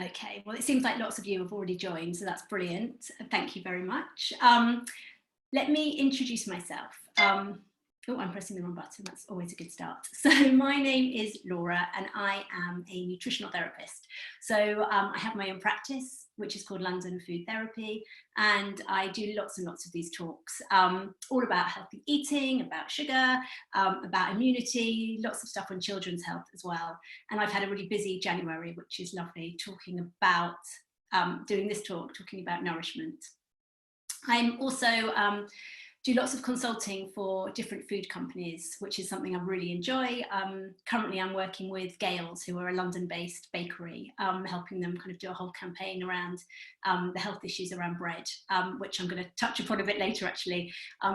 Okay, well, it seems like lots of you have already joined, so that's brilliant. Thank you very much. Let me introduce myself. Oh, I'm pressing the wrong button. That's always a good start. So my name is Laura and I am a nutritional therapist. So I have my own practice, which is called London Food Therapy. And I do lots and lots of these talks, all about healthy eating, about sugar, about immunity, lots of stuff on children's health as well. And I've had a really busy January, which is lovely, talking about, doing this talk, talking about nourishment. I'm also do lots of consulting for different food companies, which is something I really enjoy. Currently, I'm working with Gales, who are a London-based bakery, helping them kind of do a whole campaign around the health issues around bread, which I'm going to touch upon a bit later, actually,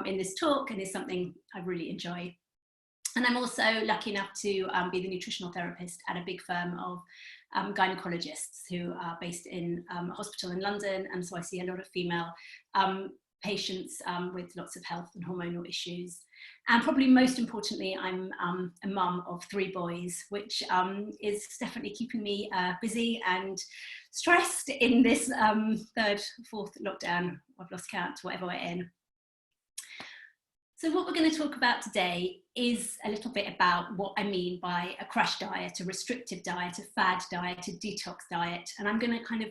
in this talk, and is something I really enjoy. And I'm also lucky enough to be the nutritional therapist at a big firm of gynecologists who are based in a hospital in London, and so I see a lot of female patients with lots of health and hormonal issues. And probably most importantly, I'm a mum of 3 boys, which is definitely keeping me busy and stressed in this 3rd, 4th lockdown. I've lost count, whatever we're in. So what we're going to talk about today is a little bit about what I mean by a crash diet, a restrictive diet, a fad diet, a detox diet. And I'm going to kind of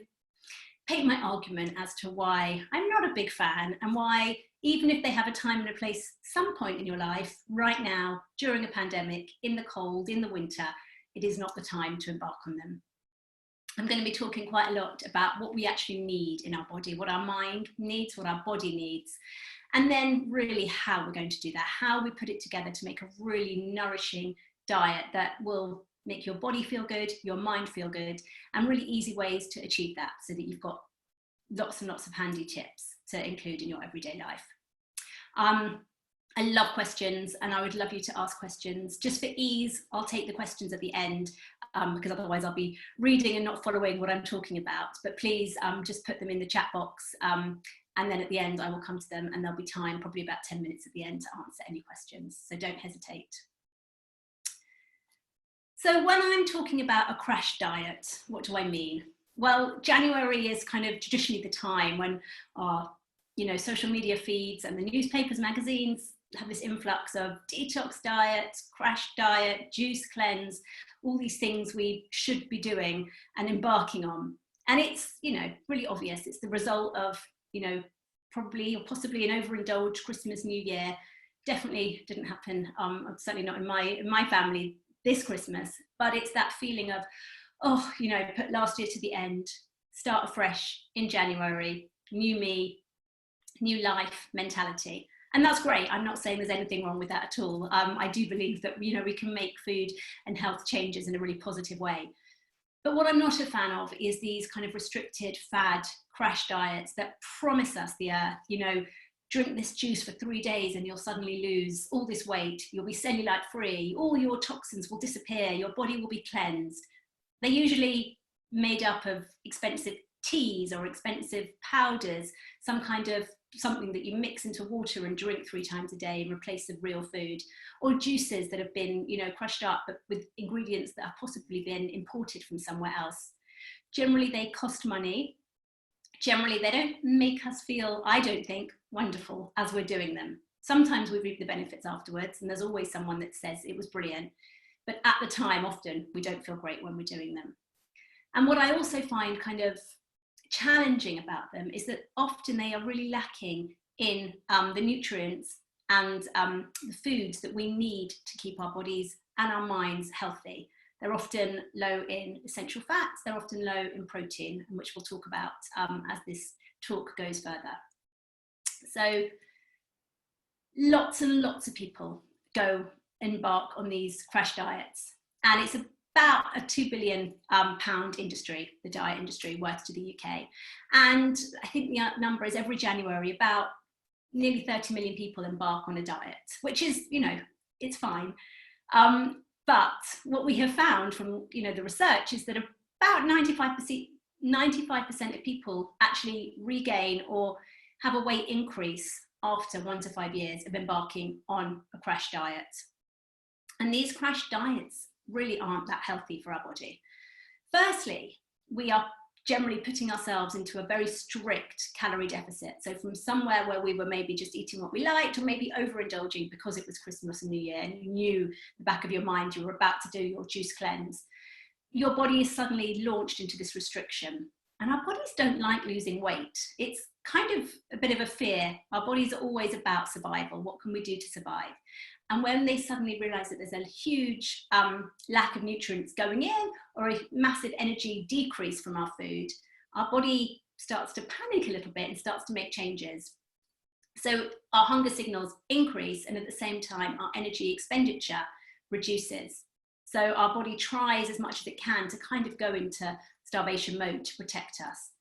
paint my argument as to why I'm not a big fan, and why, even if they have a time and a place some point in your life, right now, during a pandemic, in the cold, in the winter, it is not the time to embark on them. I'm going to be talking quite a lot about what we actually need in our body, what our mind needs, what our body needs, and then really how we're going to do that, how we put it together to make a really nourishing diet that will make your body feel good, your mind feel good, and really easy ways to achieve that so that you've got lots and lots of handy tips to include in your everyday life. I love questions, and I would love you to ask questions. Just for ease, I'll take the questions at the end, because otherwise I'll be reading and not following what I'm talking about. But please just put them in the chat box, and then at the end I will come to them, and there'll be time, probably about 10 minutes at the end, to answer any questions. So don't hesitate. So when I'm talking about a crash diet, what do I mean? Well, January is kind of traditionally the time when our, social media feeds and the newspapers, magazines have this influx of detox diets, crash diet, juice cleanse, all these things we should be doing and embarking on. And it's, really obvious. It's the result of, probably or possibly an overindulged Christmas, New Year. Definitely didn't happen, certainly not in my family this Christmas, but it's that feeling of, put last year to the end, start afresh in January, new me, new life mentality. And that's great. I'm not saying there's anything wrong with that at all. I do believe that, we can make food and health changes in a really positive way. But what I'm not a fan of is these kind of restricted fad crash diets that promise us the earth, drink this juice for 3 days and you'll suddenly lose all this weight, you'll be cellulite free, all your toxins will disappear, your body will be cleansed. They're usually made up of expensive teas or expensive powders, some kind of something that you mix into water and drink 3 times a day in replace of real food, or juices that have been, crushed up but with ingredients that have possibly been imported from somewhere else. Generally, they cost money. Generally, they don't make us feel, I don't think, wonderful as we're doing them. Sometimes we reap the benefits afterwards, and there's always someone that says it was brilliant. But at the time, often, we don't feel great when we're doing them. And what I also find kind of challenging about them is that often they are really lacking in the nutrients and the foods that we need to keep our bodies and our minds healthy. They're often low in essential fats, they're often low in protein, which we'll talk about as this talk goes further. So lots and lots of people embark on these crash diets, and it's about a £2 billion industry, the diet industry, worth to the UK. And I think the number is every January about nearly 30 million people embark on a diet, which is, it's fine. But what we have found from the research is that about 95% of people actually regain or have a weight increase after 1 to 5 years of embarking on a crash diet. And these crash diets really aren't that healthy for our body. Firstly, we are generally putting ourselves into a very strict calorie deficit. So from somewhere where we were maybe just eating what we liked, or maybe overindulging because it was Christmas and New Year, and you knew in the back of your mind you were about to do your juice cleanse, your body is suddenly launched into this restriction. And our bodies don't like losing weight. It's kind of a bit of a fear. Our bodies are always about survival. What can we do to survive? And when they suddenly realize that there's a huge lack of nutrients going in, or a massive energy decrease from our food, our body starts to panic a little bit and starts to make changes. So our hunger signals increase, and at the same time, our energy expenditure reduces. So our body tries as much as it can to kind of go into starvation mode to protect us.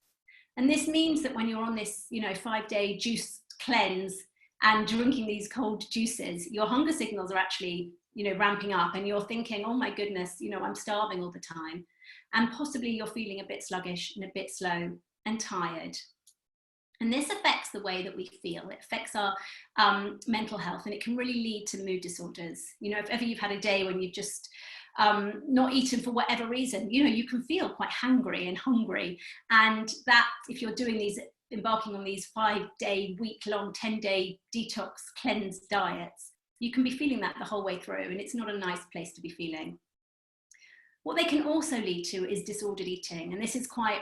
And this means that when you're on this, 5-day juice cleanse and drinking these cold juices, your hunger signals are actually, ramping up, and you're thinking, oh my goodness, I'm starving all the time. And possibly you're feeling a bit sluggish and a bit slow and tired. And this affects the way that we feel. It affects our mental health, and it can really lead to mood disorders. If ever you've had a day when you've just not eaten for whatever reason, you can feel quite hangry and hungry. And that, if you're embarking on these 5-day, week-long, 10-day detox cleanse diets, you can be feeling that the whole way through, and it's not a nice place to be feeling. What they can also lead to is disordered eating, and this is quite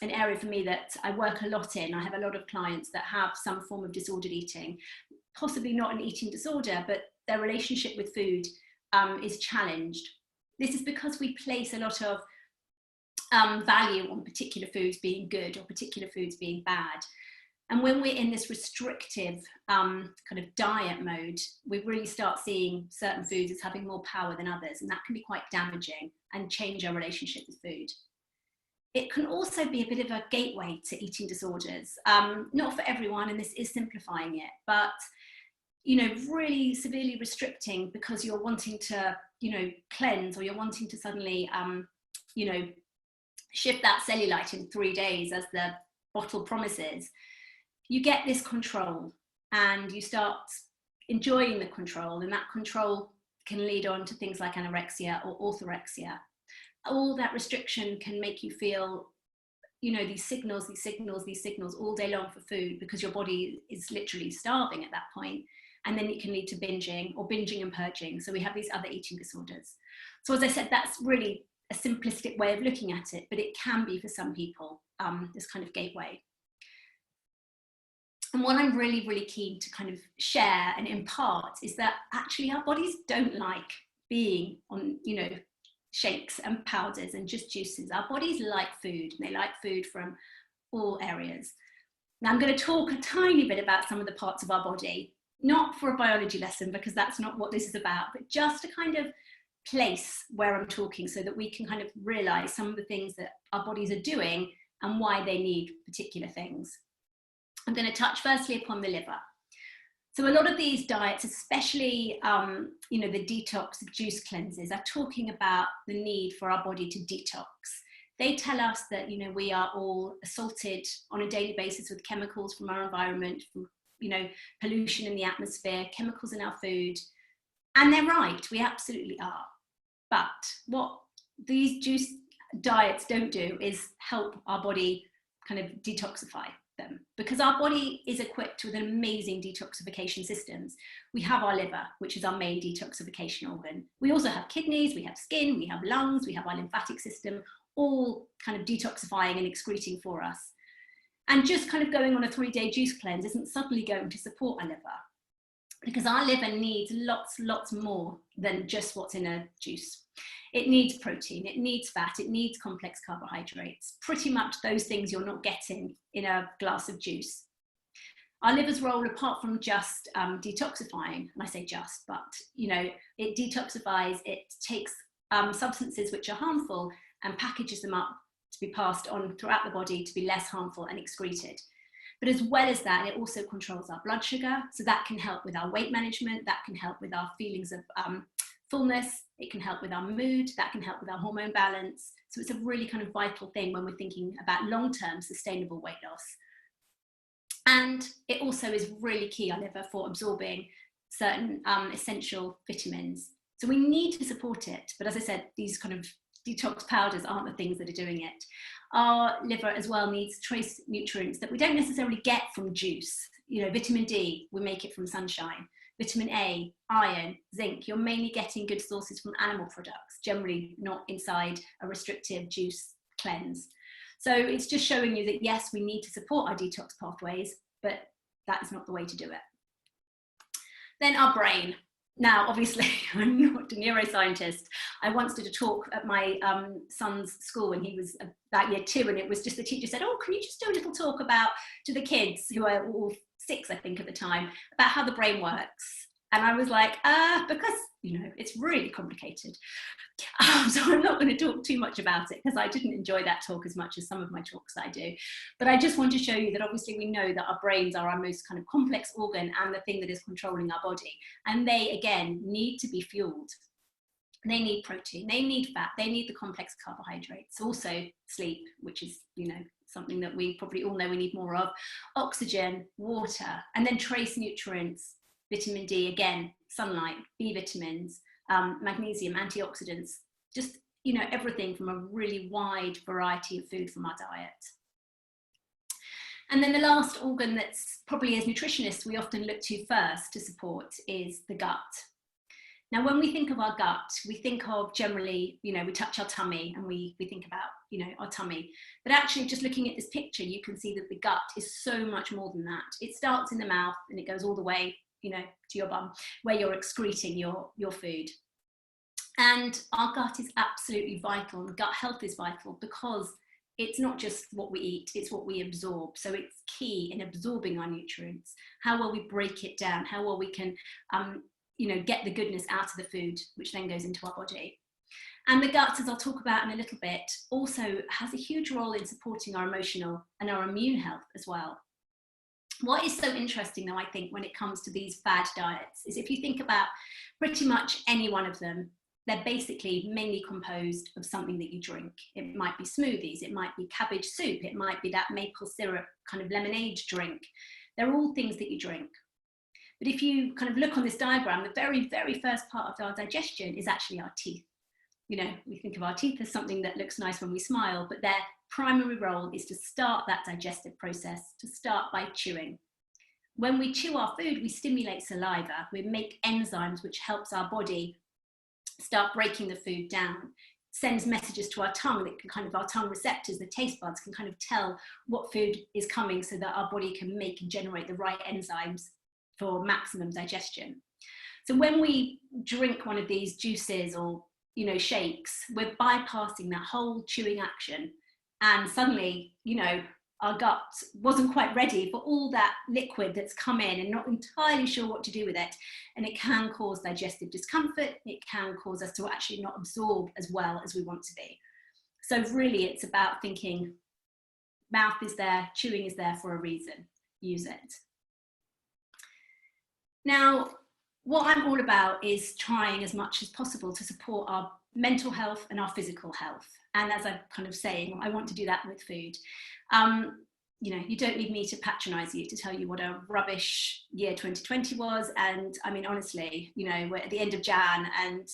an area for me that I work a lot in. I have a lot of clients that have some form of disordered eating, possibly not an eating disorder, but their relationship with food is challenged. This is because we place a lot of value on particular foods being good or particular foods being bad. And when we're in this restrictive kind of diet mode, we really start seeing certain foods as having more power than others, and that can be quite damaging and change our relationship with food. It can also be a bit of a gateway to eating disorders. Not for everyone, and this is simplifying it, but really severely restricting because you're wanting to, cleanse, or you're wanting to suddenly, shift that cellulite in 3 days as the bottle promises. You get this control, and you start enjoying the control, and that control can lead on to things like anorexia or orthorexia. All that restriction can make you feel, these signals all day long for food, because your body is literally starving at that point. And then it can lead to binging, or binging and purging. So we have these other eating disorders. So as I said, that's really a simplistic way of looking at it, but it can be for some people, this kind of gateway. And what I'm really, really keen to kind of share and impart is that actually our bodies don't like being on, shakes and powders and just juices. Our bodies like food, and they like food from all areas. Now I'm going to talk a tiny bit about some of the parts of our body, not for a biology lesson, because that's not what this is about, but just to kind of place where I'm talking, so that we can kind of realize some of the things that our bodies are doing and why they need particular things. I'm going to touch firstly upon the liver. So a lot of these diets, especially the detox juice cleanses, are talking about the need for our body to detox. They tell us that we are all assaulted on a daily basis with chemicals from our environment, from pollution in the atmosphere, chemicals in our food, and they're right, we absolutely are. But what these juice diets don't do is help our body kind of detoxify them, because our body is equipped with amazing detoxification systems. We have our liver, which is our main detoxification organ. We also have kidneys, we have skin, we have lungs, we have our lymphatic system, all kind of detoxifying and excreting for us. And just kind of going on a 3-day juice cleanse isn't suddenly going to support our liver, because our liver needs lots more than just what's in a juice. It needs protein, it needs fat, it needs complex carbohydrates, pretty much those things you're not getting in a glass of juice. Our liver's role, apart from just detoxifying, and I say just, but it detoxifies, it takes substances which are harmful and packages them up to be passed on throughout the body to be less harmful and excreted. But as well as that, it also controls our blood sugar. So that can help with our weight management, that can help with our feelings of fullness, it can help with our mood, that can help with our hormone balance. So it's a really kind of vital thing when we're thinking about long-term sustainable weight loss. And it also is really key, our liver, for absorbing certain essential vitamins. So we need to support it. But as I said, these kind of detox powders aren't the things that are doing it. Our liver as well needs trace nutrients that we don't necessarily get from juice. You know, vitamin D, we make it from sunshine. Vitamin A, iron, zinc, you're mainly getting good sources from animal products, generally not inside a restrictive juice cleanse. So it's just showing you that yes, we need to support our detox pathways, but that is not the way to do it. Then our brain. Now, obviously, I'm not a neuroscientist. I once did a talk at my son's school when he was about year 2, and it was just the teacher said, oh, can you just do a little talk about, to the kids who are all 6, I think, at the time, about how the brain works. And I was like, because, you know, it's really complicated. So I'm not going to talk too much about it because I didn't enjoy that talk as much as some of my talks that I do. But I just want to show you that obviously we know that our brains are our most kind of complex organ and the thing that is controlling our body. And they, again, need to be fueled. They need protein, they need fat, they need the complex carbohydrates, also sleep, which is, you know, something that we probably all know we need more of, oxygen, water, and then trace nutrients, vitamin D, again, sunlight, B vitamins, magnesium, antioxidants, just, you know, everything from a really wide variety of food from our diet. And then the last organ that's probably as nutritionists we often look to first to support is the gut. Now, when we think of our gut, we think of generally, you know, we touch our tummy and we think about, you know, our tummy. But actually, just looking at this picture, you can see that the gut is so much more than that. It starts in the mouth and it goes all the way, you know, to your bum, where you're excreting your food. And our gut is absolutely vital, and gut health is vital because it's not just what we eat, it's what we absorb. So it's key in absorbing our nutrients, how well we break it down, how well we can, you know, get the goodness out of the food, which then goes into our body. And the gut, as I'll talk about in a little bit, also has a huge role in supporting our emotional and our immune health as well. What is so interesting, though, I think, when it comes to these fad diets, is if you think about pretty much any one of them, they're basically mainly composed of something that you drink. It might be smoothies, it might be cabbage soup, it might be that maple syrup kind of lemonade drink. They're all things that you drink. But if you kind of look on this diagram, the very, very first part of our digestion is actually our teeth. You know, we think of our teeth as something that looks nice when we smile, but their primary role is to start that digestive process, to start by chewing. When we chew our food, we stimulate saliva. We make enzymes, which helps our body start breaking the food down. Sends messages to our tongue that can kind of, our tongue receptors, the taste buds can kind of tell what food is coming so that our body can make and generate the right enzymes for maximum digestion. So when we drink one of these juices or, you know, shakes, we're bypassing that whole chewing action, and suddenly, you know, our gut wasn't quite ready for all that liquid that's come in and not entirely sure what to do with it. And it can cause digestive discomfort. It can cause us to actually not absorb as well as we want to be. So really it's about thinking, mouth is there, chewing is there for a reason, use it. Now, what I'm all about is trying as much as possible to support our mental health and our physical health. And as I'm kind of saying, I want to do that with food. You know, you don't need me to patronize you to tell you what a rubbish year 2020 was. And I mean, honestly, you know, we're at the end of Jan and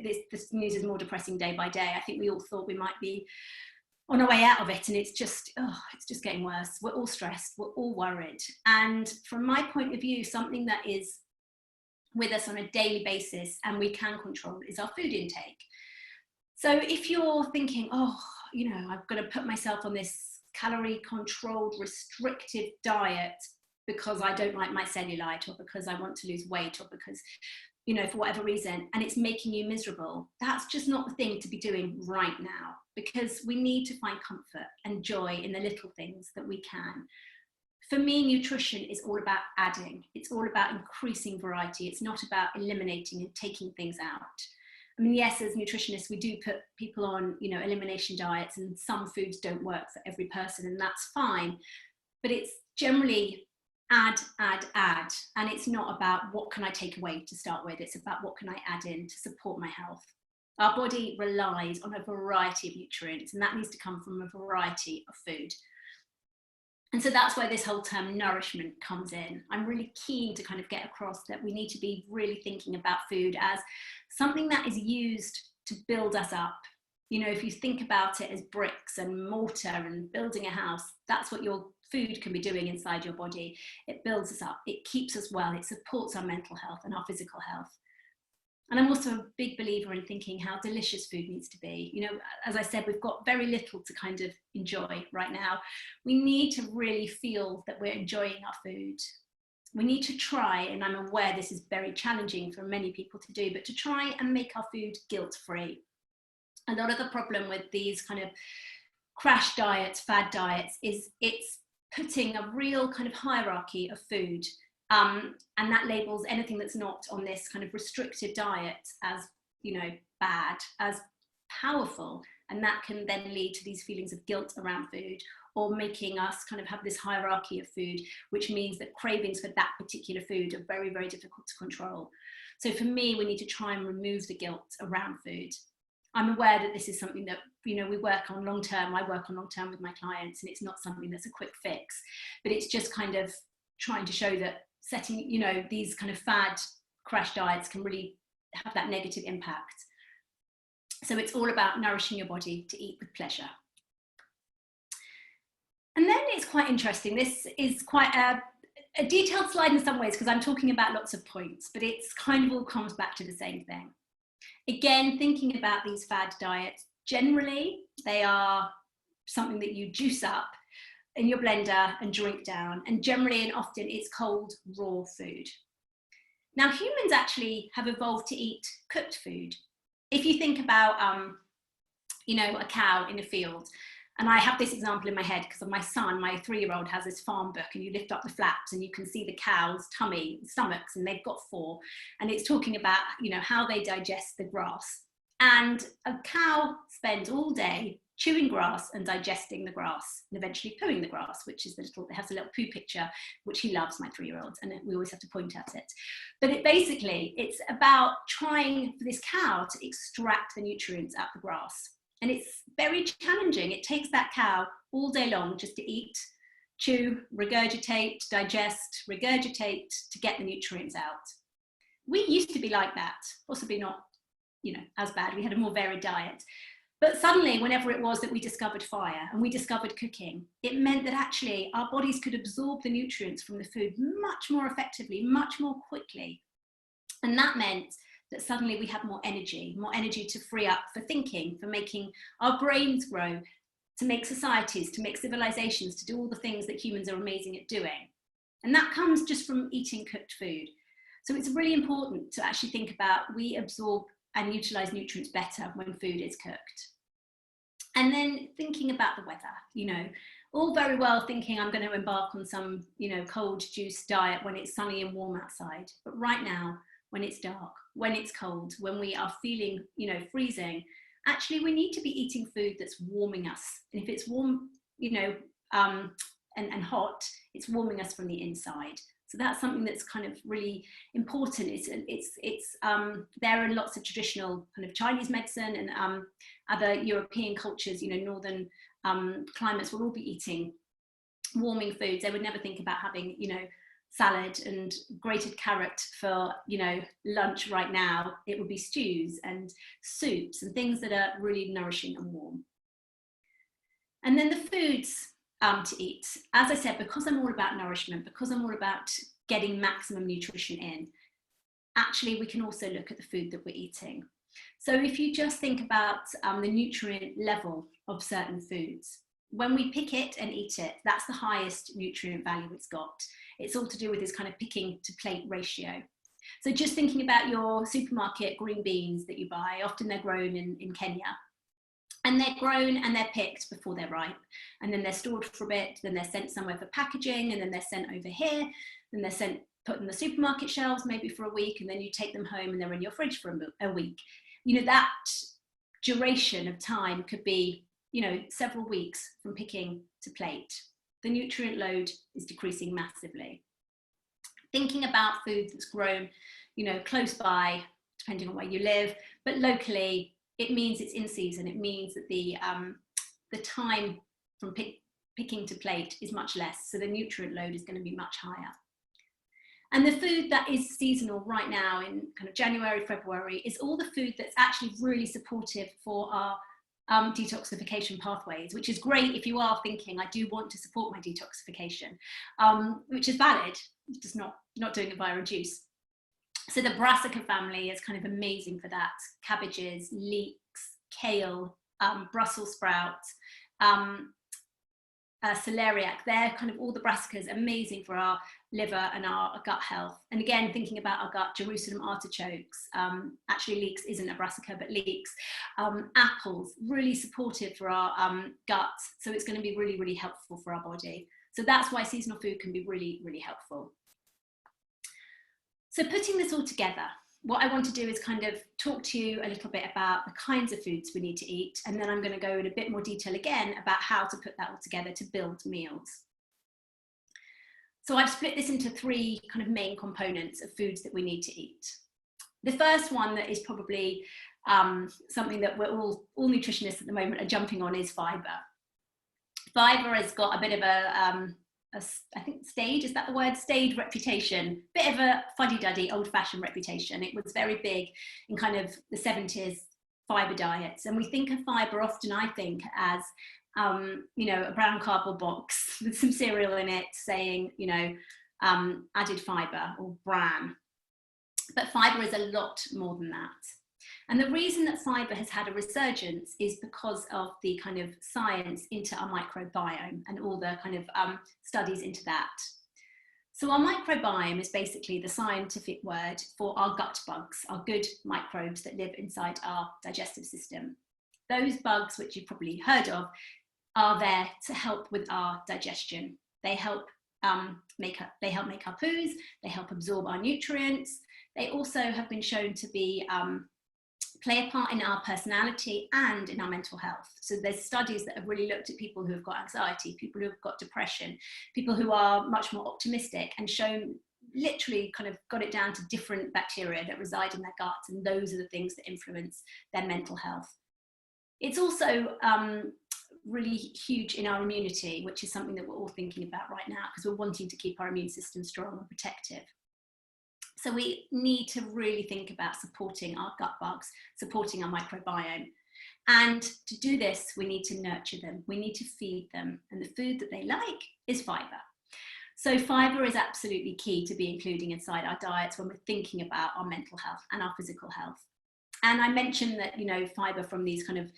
this news is more depressing day by day. I think we all thought we might be on our way out of it, and it's just getting worse. We're all stressed, we're all worried. And from my point of view, something that is with us on a daily basis and we can control is our food intake. So if you're thinking, oh, you know, I've got to put myself on this calorie controlled, restrictive diet because I don't like my cellulite or because I want to lose weight or because, you know, for whatever reason, and it's making you miserable, that's just not the thing to be doing right now, because we need to find comfort and joy in the little things that we can. For me, nutrition is all about adding. It's all about increasing variety. It's not about eliminating and taking things out. I mean, yes, as nutritionists, we do put people on, you know, elimination diets, and some foods don't work for every person, and that's fine. But it's generally add. And it's not about what can I take away to start with. It's about what can I add in to support my health. Our body relies on a variety of nutrients, and that needs to come from a variety of food. And so that's where this whole term nourishment comes in. I'm really keen to kind of get across that we need to be really thinking about food as something that is used to build us up, You know, if you think about it as bricks and mortar and building a house, that's what your food can be doing inside your body. It builds us up, it keeps us well, it supports our mental health and our physical health. And I'm also a big believer in thinking how delicious food needs to be. You know, as I said, we've got very little to kind of enjoy right now. We need to really feel that we're enjoying our food. We need to try, and I'm aware this is very challenging for many people to do, but to try and make our food guilt-free. A lot of the problem with these kind of crash diets, fad diets, is it's putting a real kind of hierarchy of food, and that labels anything that's not on this kind of restrictive diet as, you know, bad, as powerful, and that can then lead to these feelings of guilt around food, or making us kind of have this hierarchy of food, which means that cravings for that particular food are very, very difficult to control. So for me, we need to try and remove the guilt around food. I'm aware that this is something that, you know, we work on long term. I work on long term with my clients, and it's not something that's a quick fix, but it's just kind of trying to show that setting, you know, these kind of fad crash diets can really have that negative impact. So it's all about nourishing your body to eat with pleasure. And then it's quite interesting. This is quite a detailed slide in some ways, because I'm talking about lots of points, but it's kind of all comes back to the same thing. Again, thinking about these fad diets, generally they are something that you juice up in your blender and drink down, and generally and often it's cold, raw food. Now, humans actually have evolved to eat cooked food. If you think about, you know, a cow in a field, and I have this example in my head because of my son, my 3-year-old, has this farm book, and you lift up the flaps and you can see the cow's tummy, stomachs, and they've got 4. And it's talking about, you know, how they digest the grass. And a cow spends all day chewing grass and digesting the grass, and eventually pooing the grass, which is it has a little poo picture, which he loves, my 3-year-old, and we always have to point at it. But it's about trying for this cow to extract the nutrients out of the grass. And it's very challenging. It takes that cow all day long just to eat, chew, regurgitate, digest, regurgitate to get the nutrients out. We used to be like that, possibly not, you know, as bad. We had a more varied diet. But suddenly, whenever it was that we discovered fire and we discovered cooking, it meant that actually our bodies could absorb the nutrients from the food much more effectively, much more quickly. And that meant that suddenly we had more energy to free up for thinking, for making our brains grow, to make societies, to make civilizations, to do all the things that humans are amazing at doing. And that comes just from eating cooked food. So it's really important to actually think about, we absorb and utilize nutrients better when food is cooked. And then thinking about the weather, you know, all very well thinking I'm going to embark on some, you know, cold juice diet when it's sunny and warm outside. But right now, when it's dark, when it's cold, when we are feeling, you know, freezing, actually we need to be eating food that's warming us. And if it's warm, you know, and hot, it's warming us from the inside. So that's something that's kind of really important. It's there in lots of traditional kind of Chinese medicine and other European cultures, you know, northern climates will all be eating warming foods. They would never think about having, you know, salad and grated carrot for, you know, lunch right now. It would be stews and soups and things that are really nourishing and warm. And then the foods to eat, as I said, because I'm all about nourishment, because I'm all about getting maximum nutrition in, actually we can also look at the food that we're eating. So if you just think about the nutrient level of certain foods, when we pick it and eat it, that's the highest nutrient value it's got. It's all to do with this kind of picking to plate ratio. So just thinking about your supermarket green beans that you buy, often they're grown in Kenya. And they're grown and they're picked before they're ripe. And then they're stored for a bit, then they're sent somewhere for packaging, and then they're sent over here, then they're put in the supermarket shelves maybe for a week, and then you take them home and they're in your fridge for a week. You know, that duration of time could be, you know, several weeks from picking to plate. The nutrient load is decreasing massively. Thinking about food that's grown, you know, close by, depending on where you live, but locally, it means it's in season. It means that the time from picking to plate is much less, so the nutrient load is going to be much higher. And the food that is seasonal right now in kind of January, February is all the food that's actually really supportive for our detoxification pathways, which is great if you are thinking, I do want to support my detoxification, which is valid, just not doing it via a juice. So the brassica family is kind of amazing for that. Cabbages, leeks, kale, Brussels sprouts, celeriac, they're kind of all the brassicas, amazing for our liver and our gut health. And again, thinking about our gut, Jerusalem artichokes, actually leeks isn't a brassica, but leeks, apples, really supportive for our gut. So it's going to be really, really helpful for our body. So that's why seasonal food can be really, really helpful. So putting this all together, what I want to do is kind of talk to you a little bit about the kinds of foods we need to eat, and then I'm going to go in a bit more detail again about how to put that all together to build meals. So I've split this into three kind of main components of foods that we need to eat. The first one that is probably something that we're all nutritionists at the moment are jumping on is fibre. Fibre has got a bit of I think stage, is that the word? Stage reputation, bit of a fuddy-duddy, old-fashioned reputation. It was very big in kind of the 70s, fibre diets. And we think of fibre often, I think, as, you know, a brown cardboard box with some cereal in it saying, you know, added fibre or bran. But fibre is a lot more than that. And the reason that fibre has had a resurgence is because of the kind of science into our microbiome and all the kind of studies into that. So our microbiome is basically the scientific word for our gut bugs, our good microbes that live inside our digestive system. Those bugs, which you've probably heard of, are there to help with our digestion. They help make our poos, they help absorb our nutrients. They also have been shown to be play a part in our personality and in our mental health. So there's studies that have really looked at people who have got anxiety, people who have got depression, people who are much more optimistic, and shown literally kind of got it down to different bacteria that reside in their guts, and those are the things that influence their mental health. It's also really huge in our immunity, which is something that we're all thinking about right now because we're wanting to keep our immune system strong and protective. So we need to really think about supporting our gut bugs, supporting our microbiome. And to do this, we need to nurture them. We need to feed them. And the food that they like is fibre. So fibre is absolutely key to be including inside our diets when we're thinking about our mental health and our physical health. And I mentioned that, you know, fibre from these kind of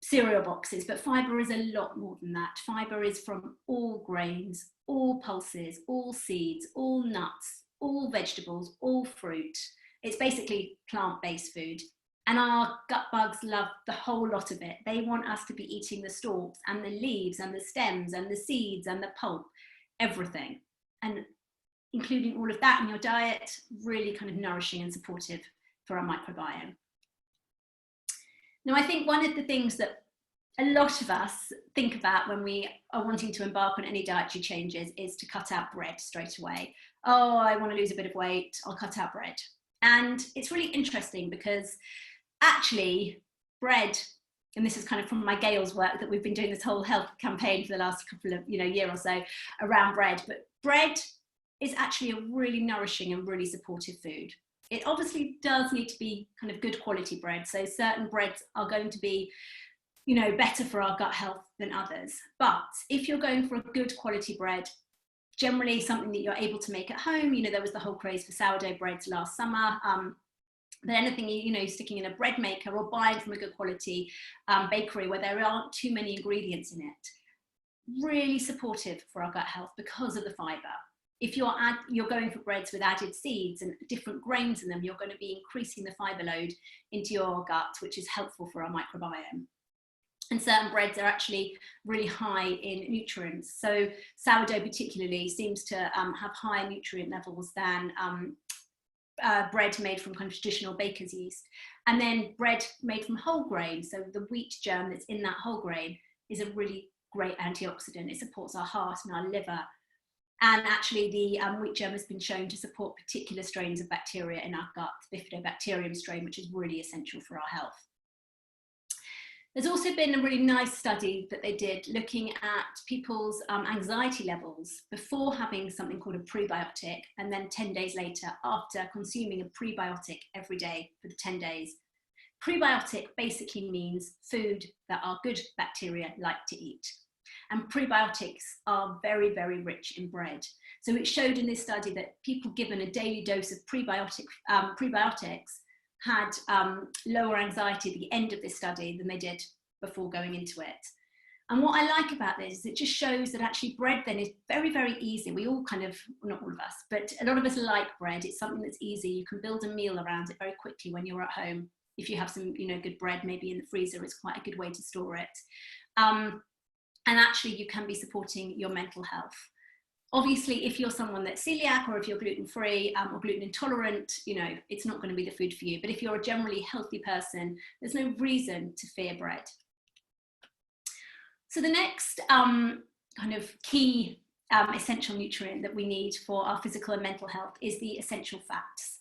cereal boxes, but fibre is a lot more than that. Fibre is from all grains, all pulses, all seeds, all nuts, all vegetables, all fruit. It's basically plant-based food. And our gut bugs love the whole lot of it. They want us to be eating the stalks and the leaves and the stems and the seeds and the pulp, everything. And including all of that in your diet, really kind of nourishing and supportive for our microbiome. Now, I think one of the things that a lot of us think about when we are wanting to embark on any dietary changes is to cut out bread straight away. Oh, I want to lose a bit of weight, I'll cut out bread. And it's really interesting because actually bread, and this is kind of from my Gail's work that we've been doing this whole health campaign for the last couple of, year or so around bread, but bread is actually a really nourishing and really supportive food. It obviously does need to be kind of good quality bread. So certain breads are going to be, better for our gut health than others. But if you're going for a good quality bread, generally something that you're able to make at home, there was the whole craze for sourdough breads last summer. But anything, sticking in a bread maker or buying from a good quality bakery where there aren't too many ingredients in it, really supportive for our gut health because of the fibre. If you're going for breads with added seeds and different grains in them, you're going to be increasing the fibre load into your gut, which is helpful for our microbiome. And certain breads are actually really high in nutrients. So sourdough particularly seems to have higher nutrient levels than bread made from kind of traditional baker's yeast. And then bread made from whole grain, so the wheat germ that's in that whole grain is a really great antioxidant. It supports our heart and our liver. And actually the wheat germ has been shown to support particular strains of bacteria in our gut, the bifidobacterium strain, which is really essential for our health. There's also been a really nice study that they did looking at people's anxiety levels before having something called a prebiotic, and then 10 days later after consuming a prebiotic every day for the 10 days. Prebiotic basically means food that our good bacteria like to eat. And prebiotics are very, very rich in bread. So it showed in this study that people given a daily dose of prebiotics had lower anxiety at the end of this study than they did before going into it. And what I like about this is it just shows that actually bread then is very, very easy. We all kind of, not all of us, but a lot of us like bread. It's something that's easy. You can build a meal around it very quickly when you're at home. If you have some, good bread maybe in the freezer, it's quite a good way to store it. And actually you can be supporting your mental health. Obviously, if you're someone that's celiac or if you're gluten-free or gluten intolerant, it's not going to be the food for you. But if you're a generally healthy person, there's no reason to fear bread. So the next kind of key essential nutrient that we need for our physical and mental health is the essential fats.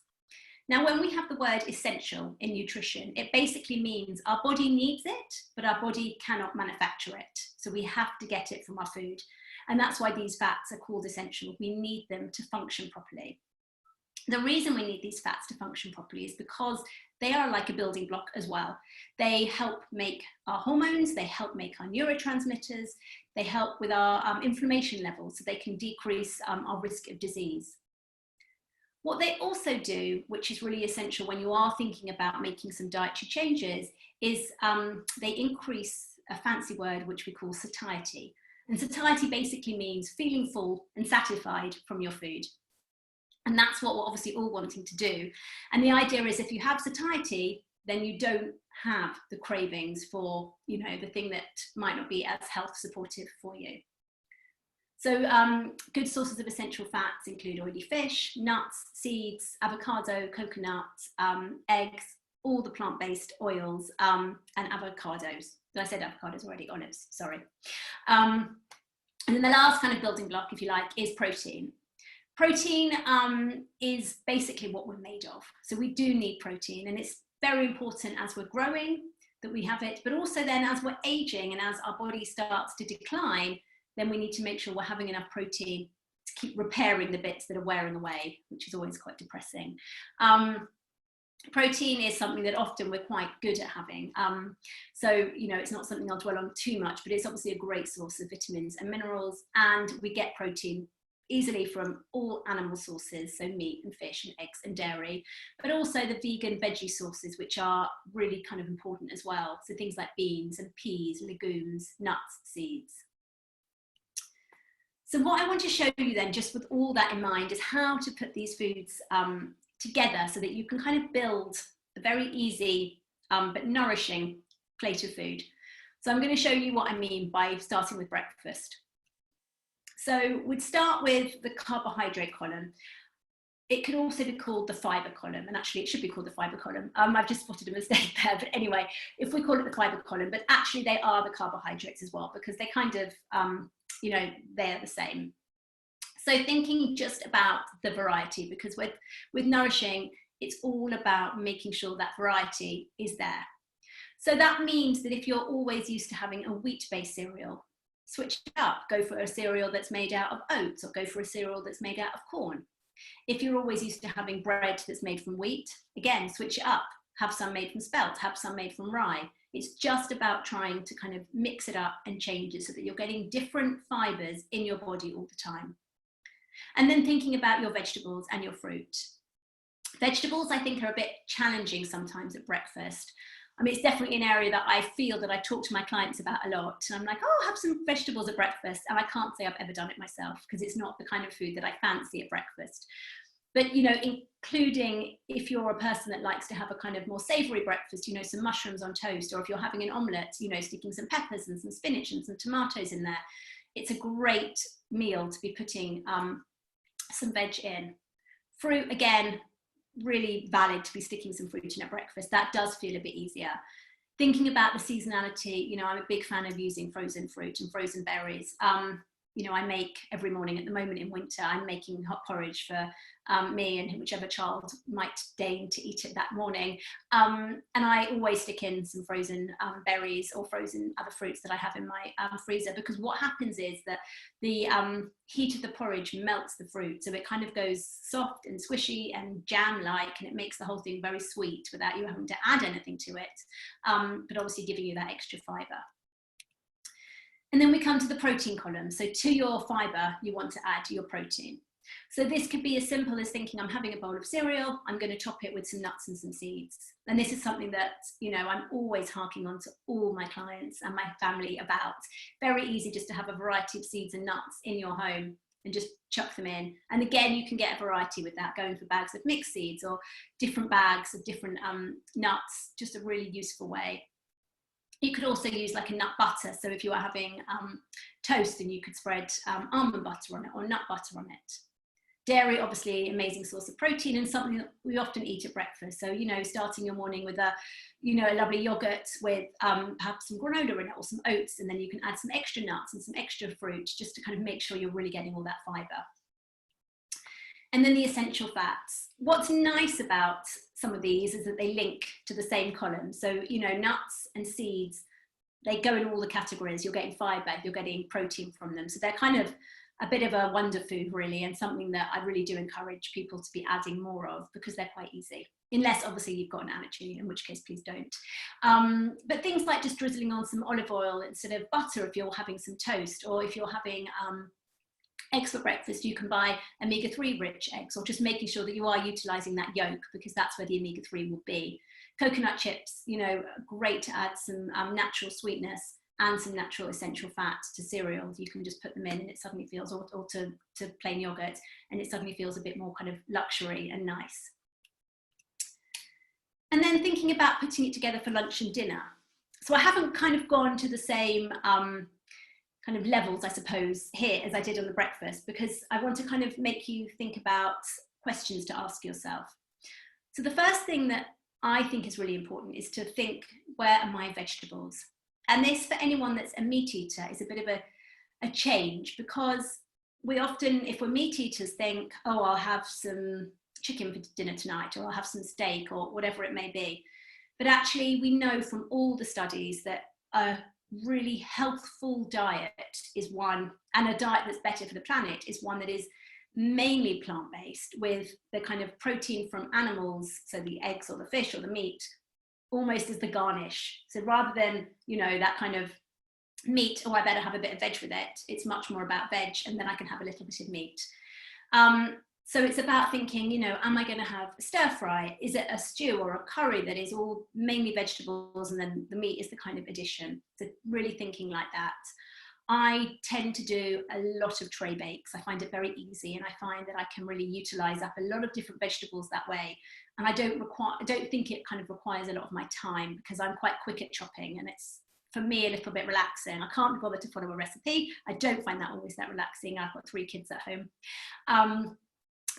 Now, when we have the word essential in nutrition, it basically means our body needs it, but our body cannot manufacture it. So we have to get it from our food. And that's why these fats are called essential. We need them to function properly. The reason we need these fats to function properly is because they are like a building block as well. They help make our hormones, they help make our neurotransmitters, they help with our inflammation levels so they can decrease our risk of disease. What they also do, which is really essential when you are thinking about making some dietary changes, is they increase a fancy word which we call satiety. And satiety basically means feeling full and satisfied from your food. And that's what we're obviously all wanting to do. And the idea is if you have satiety, then you don't have the cravings for, the thing that might not be as health supportive for you. So good sources of essential fats include oily fish, nuts, seeds, avocado, coconut, eggs, all the plant-based oils, and avocados. I said avocados already, olives, sorry. And then the last kind of building block, if you like, is protein. Protein is basically what we're made of. So we do need protein, and it's very important as we're growing that we have it, but also then as we're aging and as our body starts to decline, then we need to make sure we're having enough protein to keep repairing the bits that are wearing away, which is always quite depressing. Protein is something that often we're quite good at having. So, it's not something I'll dwell on too much, but it's obviously a great source of vitamins and minerals, and we get protein easily from all animal sources, so meat and fish and eggs and dairy, but also the vegan veggie sources, which are really kind of important as well. So things like beans and peas, legumes, nuts, seeds. So what I want to show you then, just with all that in mind, is how to put these foods together so that you can kind of build a very easy but nourishing plate of food. So I'm going to show you what I mean by starting with breakfast. So we'd start with the carbohydrate column. It could also be called the fiber column, and actually it should be called the fiber column. I've just spotted a mistake there, but anyway, if we call it the fiber column, but actually they are the carbohydrates as well, because they kind of, they're the same. So thinking just about the variety, because with nourishing, it's all about making sure that variety is there. So that means that if you're always used to having a wheat-based cereal, switch it up, go for a cereal that's made out of oats, or go for a cereal that's made out of corn. If you're always used to having bread that's made from wheat, again, switch it up, have some made from spelt, have some made from rye. It's just about trying to kind of mix it up and change it so that you're getting different fibers in your body all the time. And then thinking about your vegetables and your fruit. Vegetables, I think, are a bit challenging sometimes at breakfast. I mean, it's definitely an area that I feel that I talk to my clients about a lot. And I'm like, oh, have some vegetables at breakfast. And I can't say I've ever done it myself because it's not the kind of food that I fancy at breakfast. But, including if you're a person that likes to have a kind of more savory breakfast, some mushrooms on toast, or if you're having an omelette, sticking some peppers and some spinach and some tomatoes in there, it's a great meal to be putting some veg in. Fruit, again, really valid to be sticking some fruit in at breakfast. That does feel a bit easier. Thinking about the seasonality, I'm a big fan of using frozen fruit and frozen berries. you know, I make every morning at the moment in winter, I'm making hot porridge for me and whichever child might deign to eat it that morning. And I always stick in some frozen berries or frozen other fruits that I have in my freezer, because what happens is that the heat of the porridge melts the fruit. So it kind of goes soft and squishy and jam-like, and it makes the whole thing very sweet without you having to add anything to it, but obviously giving you that extra fibre. And then we come to the protein column. So to your fibre, you want to add your protein. So this could be as simple as thinking, I'm having a bowl of cereal, I'm going to top it with some nuts and some seeds. And this is something that, you know, I'm always harking on to all my clients and my family about. Very easy just to have a variety of seeds and nuts in your home and just chuck them in. And again, you can get a variety with that, going for bags of mixed seeds or different bags of different nuts, just a really useful way. You could also use like a nut butter. So if you are having toast, then you could spread almond butter on it or nut butter on it. Dairy, obviously, amazing source of protein and something that we often eat at breakfast. So, you know, starting your morning with a, you know, a lovely yogurt with perhaps some granola in it or some oats, and then you can add some extra nuts and some extra fruit just to kind of make sure you're really getting all that fibre. And then the essential fats. What's nice about some of these is that they link to the same column. So, you know, nuts and seeds, they go in all the categories. You're getting fibre, you're getting protein from them. So they're kind of a bit of a wonder food, really, and something that I really do encourage people to be adding more of, because they're quite easy. Unless, obviously, you've got an allergy, in which case, please don't. But things like just drizzling on some olive oil instead of butter if you're having some toast, or if you're having eggs for breakfast, you can buy omega-3 rich eggs, or just making sure that you are utilising that yolk, because that's where the omega-3 will be. Coconut chips, you know, great to add some natural sweetness and some natural essential fats to cereals. You can just put them in and it suddenly feels, or to plain yogurt, and it suddenly feels a bit more kind of luxury and nice. And then thinking about putting it together for lunch and dinner. So I haven't kind of gone to the same kind of levels, I suppose, here as I did on the breakfast, because I want to kind of make you think about questions to ask yourself. So the first thing that I think is really important is to think, where are my vegetables? And this, for anyone that's a meat eater, is a bit of a change, because we often, if we're meat eaters, think, oh, I'll have some chicken for dinner tonight, or I'll have some steak, or whatever it may be. But actually, we know from all the studies that a really healthful diet is one, and a diet that's better for the planet is one that is mainly plant-based, with the kind of protein from animals, so the eggs or the fish or the meat, almost as the garnish. So rather than, you know, that kind of meat, oh, I better have a bit of veg with it, it's much more about veg, and then I can have a little bit of meat. So it's about thinking, you know, am I going to have a stir fry? Is it a stew or a curry that is all mainly vegetables, and then the meat is the kind of addition? So really thinking like that. I tend to do a lot of tray bakes. I find it very easy, and I find that I can really utilize up a lot of different vegetables that way. And I don't think it kind of requires a lot of my time, because I'm quite quick at chopping, and it's, for me, a little bit relaxing. I can't be bothered to follow a recipe. I don't find that always that relaxing. I've got 3 kids at home.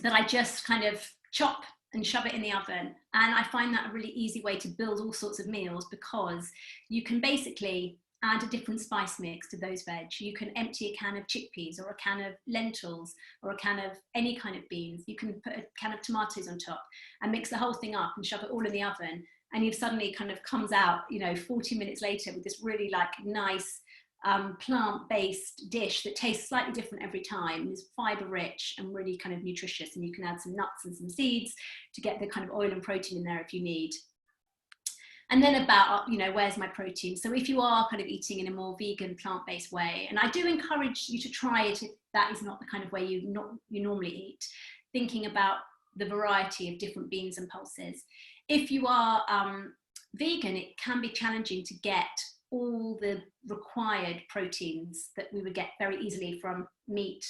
That I just kind of chop and shove it in the oven. And I find that a really easy way to build all sorts of meals, because you can basically add a different spice mix to those veg. You can empty a can of chickpeas, or a can of lentils, or a can of any kind of beans. You can put a can of tomatoes on top and mix the whole thing up and shove it all in the oven. And you've suddenly kind of comes out, you know, 40 minutes later with this really like nice plant-based dish that tastes slightly different every time, is fibre rich and really kind of nutritious. And you can add some nuts and some seeds to get the kind of oil and protein in there if you need. And then about, you know, where's my protein? So if you are kind of eating in a more vegan, plant-based way, and I do encourage you to try it if that is not the kind of way you normally eat, thinking about the variety of different beans and pulses. If you are vegan, it can be challenging to get all the required proteins that we would get very easily from meat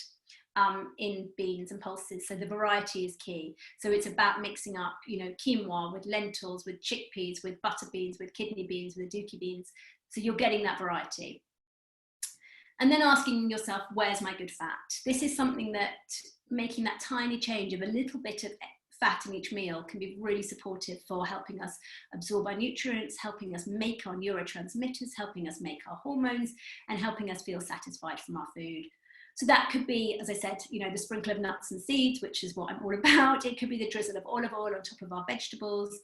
in beans and pulses. So the variety is key. So it's about mixing up, you know, quinoa with lentils, with chickpeas, with butter beans, with kidney beans, with aduki beans. So you're getting that variety. And then asking yourself, where's my good fat? This is something that, making that tiny change of a little bit of fat in each meal can be really supportive for helping us absorb our nutrients, helping us make our neurotransmitters, helping us make our hormones, and helping us feel satisfied from our food. So that could be, as I said, the sprinkle of nuts and seeds, which is what I'm all about. It could be the drizzle of olive oil on top of our vegetables.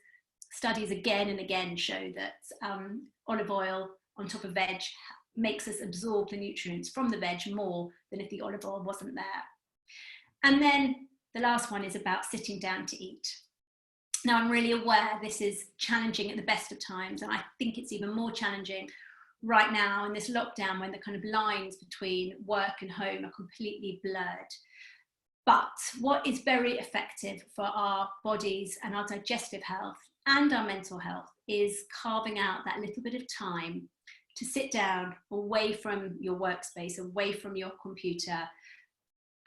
Studies again and again show that olive oil on top of veg makes us absorb the nutrients from the veg more than if the olive oil wasn't there. And then the last one is about sitting down to eat. Now, I'm really aware this is challenging at the best of times, and I think it's even more challenging right now in this lockdown when the kind of lines between work and home are completely blurred. But what is very effective for our bodies and our digestive health and our mental health is carving out that little bit of time to sit down away from your workspace, away from your computer,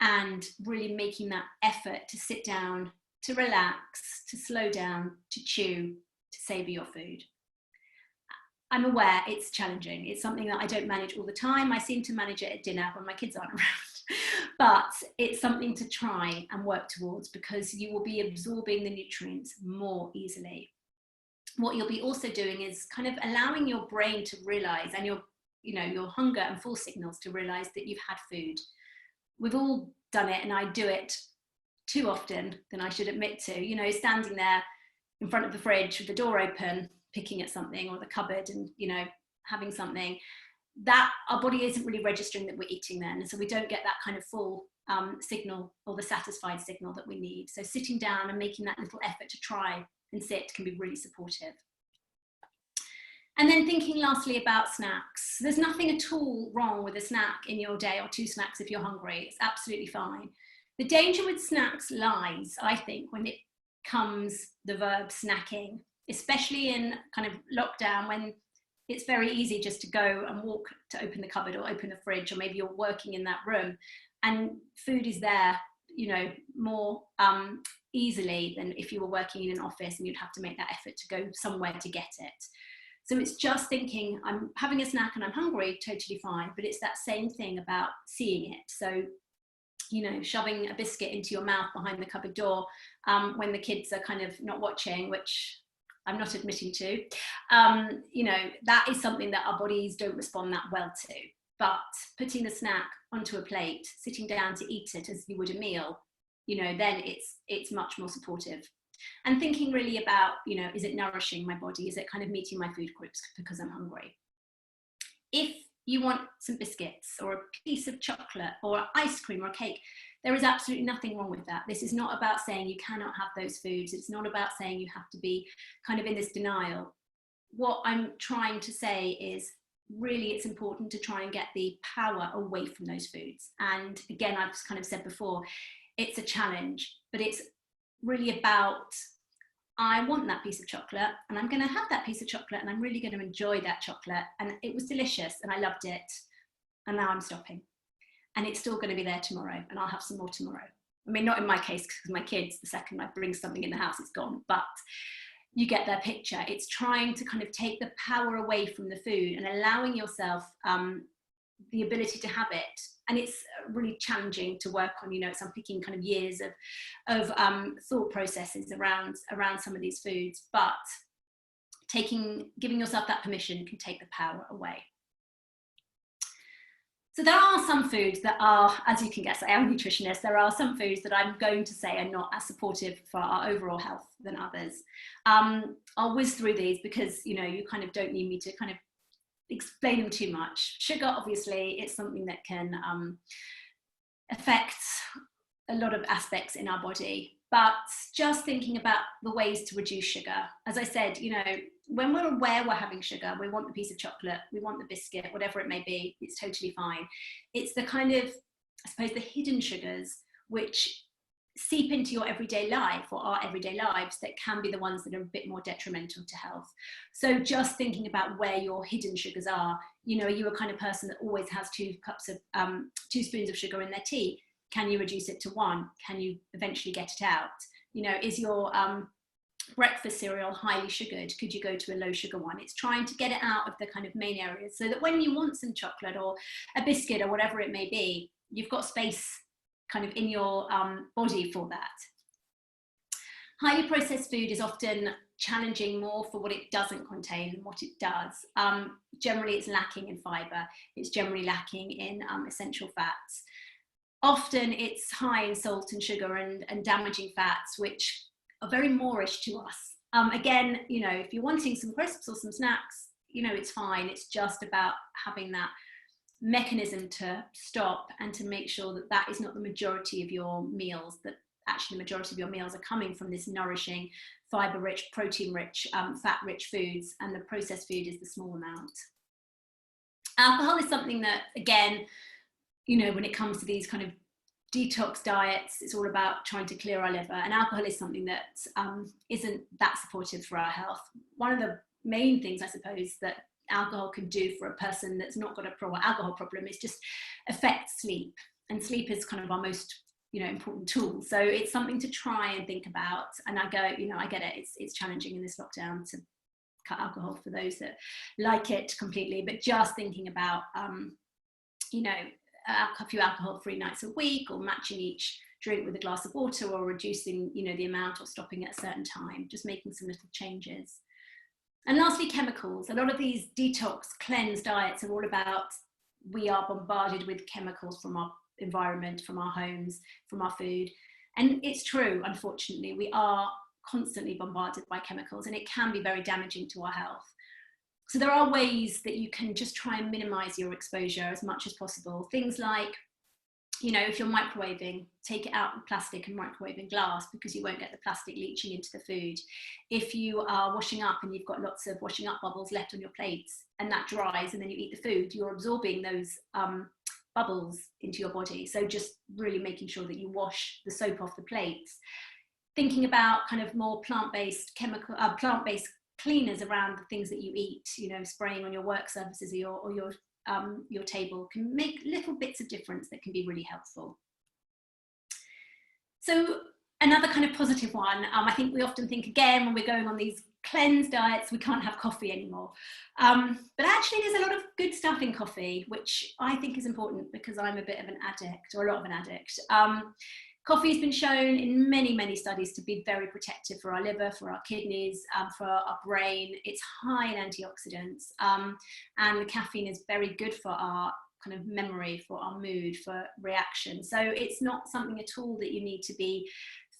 and really making that effort to sit down, to relax, to slow down, to chew, to savor your food. I'm aware it's challenging. It's something that I don't manage all the time. I seem to manage it at dinner when my kids aren't around. But it's something to try and work towards, because you will be absorbing the nutrients more easily. What you'll be also doing is kind of allowing your brain to realize, and your hunger and full signals to realize that you've had food. We've all done it, and I do it too often than I should admit to, standing there in front of the fridge with the door open, picking at something, or the cupboard, and having something that our body isn't really registering that we're eating then, and so we don't get that kind of full signal, or the satisfied signal that we need. So sitting down and making that little effort to try and sit can be really supportive. And then thinking lastly about snacks. There's nothing at all wrong with a snack in your day, or 2 snacks if you're hungry. It's absolutely fine. The danger with snacks lies, I think, when it comes the verb snacking, especially in kind of lockdown, when it's very easy just to go and walk to open the cupboard or open the fridge, or maybe you're working in that room and food is there, more easily than if you were working in an office and you'd have to make that effort to go somewhere to get it. So it's just thinking, I'm having a snack and I'm hungry, totally fine. But it's that same thing about seeing it. So, shoving a biscuit into your mouth behind the cupboard door when the kids are kind of not watching, which I'm not admitting to, that is something that our bodies don't respond that well to. But putting the snack onto a plate, sitting down to eat it as you would a meal, then it's much more supportive. And thinking really about, is it nourishing my body? Is it kind of meeting my food groups because I'm hungry? If you want some biscuits or a piece of chocolate or ice cream or a cake, there is absolutely nothing wrong with that. This is not about saying you cannot have those foods. It's not about saying you have to be kind of in this denial. What I'm trying to say is really it's important to try and get the power away from those foods. And again, I've kind of said before, it's a challenge, but it's really about, I want that piece of chocolate and I'm going to have that piece of chocolate and I'm really going to enjoy that chocolate. And it was delicious and I loved it. And now I'm stopping. And it's still going to be there tomorrow and I'll have some more tomorrow. I mean, not in my case, because my kids, the second I bring something in the house, it's gone. But you get their picture. It's trying to kind of take the power away from the food and allowing yourself the ability to have it. And it's really challenging to work on, it's unpicking kind of years of thought processes around some of these foods, but giving yourself that permission can take the power away. So there are some foods that are, as you can guess, I am a nutritionist, there are some foods that I'm going to say are not as supportive for our overall health than others. I'll whiz through these because, you kind of don't need me to kind of explain them too much. Sugar, obviously, it's something that can affect a lot of aspects in our body, but just thinking about the ways to reduce sugar. As I said, when we're aware we're having sugar, we want the piece of chocolate, we want the biscuit, whatever it may be, it's totally fine. It's the kind of, I suppose, the hidden sugars which seep into your everyday life or our everyday lives that can be the ones that are a bit more detrimental to health. So just thinking about where your hidden sugars are, are you a kind of person that always has 2 spoons of sugar in their tea? Can you reduce it to 1? Can you eventually get it out? Is your breakfast cereal highly sugared? Could you go to a low sugar one? It's trying to get it out of the kind of main areas so that when you want some chocolate or a biscuit or whatever it may be, you've got space kind of in your body for that. Highly processed food is often challenging more for what it doesn't contain and what it does. Generally, it's lacking in fiber. It's generally lacking in essential fats. often it's high in salt and sugar and damaging fats, which are very Moorish to us. Again, you know, if you're wanting some crisps or some snacks, you know, it's fine. It's just about having that mechanism to stop and to make sure that that is not the majority of your meals, that actually the majority of your meals are coming from this nourishing, fiber-rich, protein-rich, fat-rich foods, and the processed food is the small amount. Alcohol is something that, again, you know, when it comes to these kind of detox diets, it's all about trying to clear our liver, and alcohol is something that isn't that supportive for our health. One of the main things, I suppose, that alcohol can do for a person that's not got a alcohol problem is just affect sleep, and sleep is kind of our most, you know, important tool. So it's something to try and think about. And I go, you know, I get it, it's challenging in this lockdown to cut alcohol for those that like it completely, but just thinking about you know, a few alcohol-free nights a week, or matching each drink with a glass of water, or reducing, you know, the amount, or stopping at a certain time, just making some little changes. And lastly, chemicals. A lot of these detox cleanse diets are all about, we are bombarded with chemicals from our environment, from our homes, from our food. And it's true, unfortunately, we are constantly bombarded by chemicals, and it can be very damaging to our health. So there are ways that you can just try and minimize your exposure as much as possible. Things like, you know, if you're microwaving, take it out of plastic and microwave in glass, because you won't get the plastic leaching into the food. If you are washing up and you've got lots of washing up bubbles left on your plates, and that dries and then you eat the food, you're absorbing those bubbles into your body. So just really making sure that you wash the soap off the plates. Thinking about kind of more plant-based cleaners around the things that you eat, you know, spraying on your work surfaces or your table can make little bits of difference that can be really helpful. So another kind of positive one, I think we often think, again, when we're going on these cleanse diets, we can't have coffee anymore. But actually there's a lot of good stuff in coffee, which I think is important because I'm a bit of an addict, or a lot of an addict. Coffee has been shown in many, many studies to be very protective for our liver, for our kidneys, for our brain. It's high in antioxidants, and the caffeine is very good for our kind of memory, for our mood, for reaction. So it's not something at all that you need to be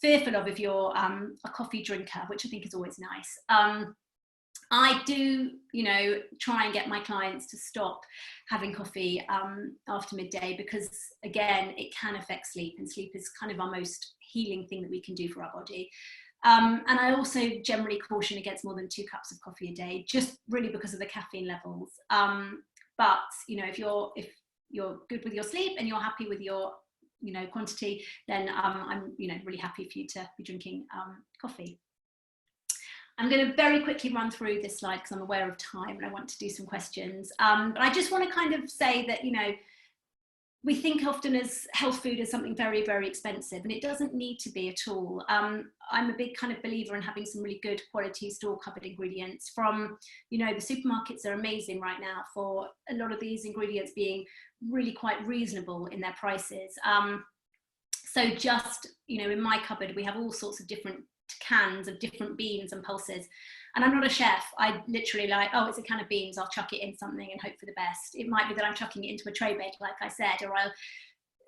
fearful of if you're a coffee drinker, which I think is always nice. I do, you know, try and get my clients to stop having coffee after midday, because again, it can affect sleep, and sleep is kind of our most healing thing that we can do for our body. And I also generally caution against more than 2 cups of coffee a day, just really because of the caffeine levels. But you know, if you're good with your sleep and you're happy with your, you know, quantity, then I'm, you know, really happy for you to be drinking coffee. I'm going to very quickly run through this slide because I'm aware of time and I want to do some questions. But I just want to kind of say that, you know, we think often as health food as something very, very expensive, and it doesn't need to be at all. I'm a big kind of believer in having some really good quality store-covered ingredients from, you know, the supermarkets are amazing right now for a lot of these ingredients being really quite reasonable in their prices. So just, you know, in my cupboard, we have all sorts of different cans of different beans and pulses, and I'm not a chef. I literally like, oh, it's a can of beans, I'll chuck it in something and hope for the best. It might be that I'm chucking it into a tray bake, like I said, or I'll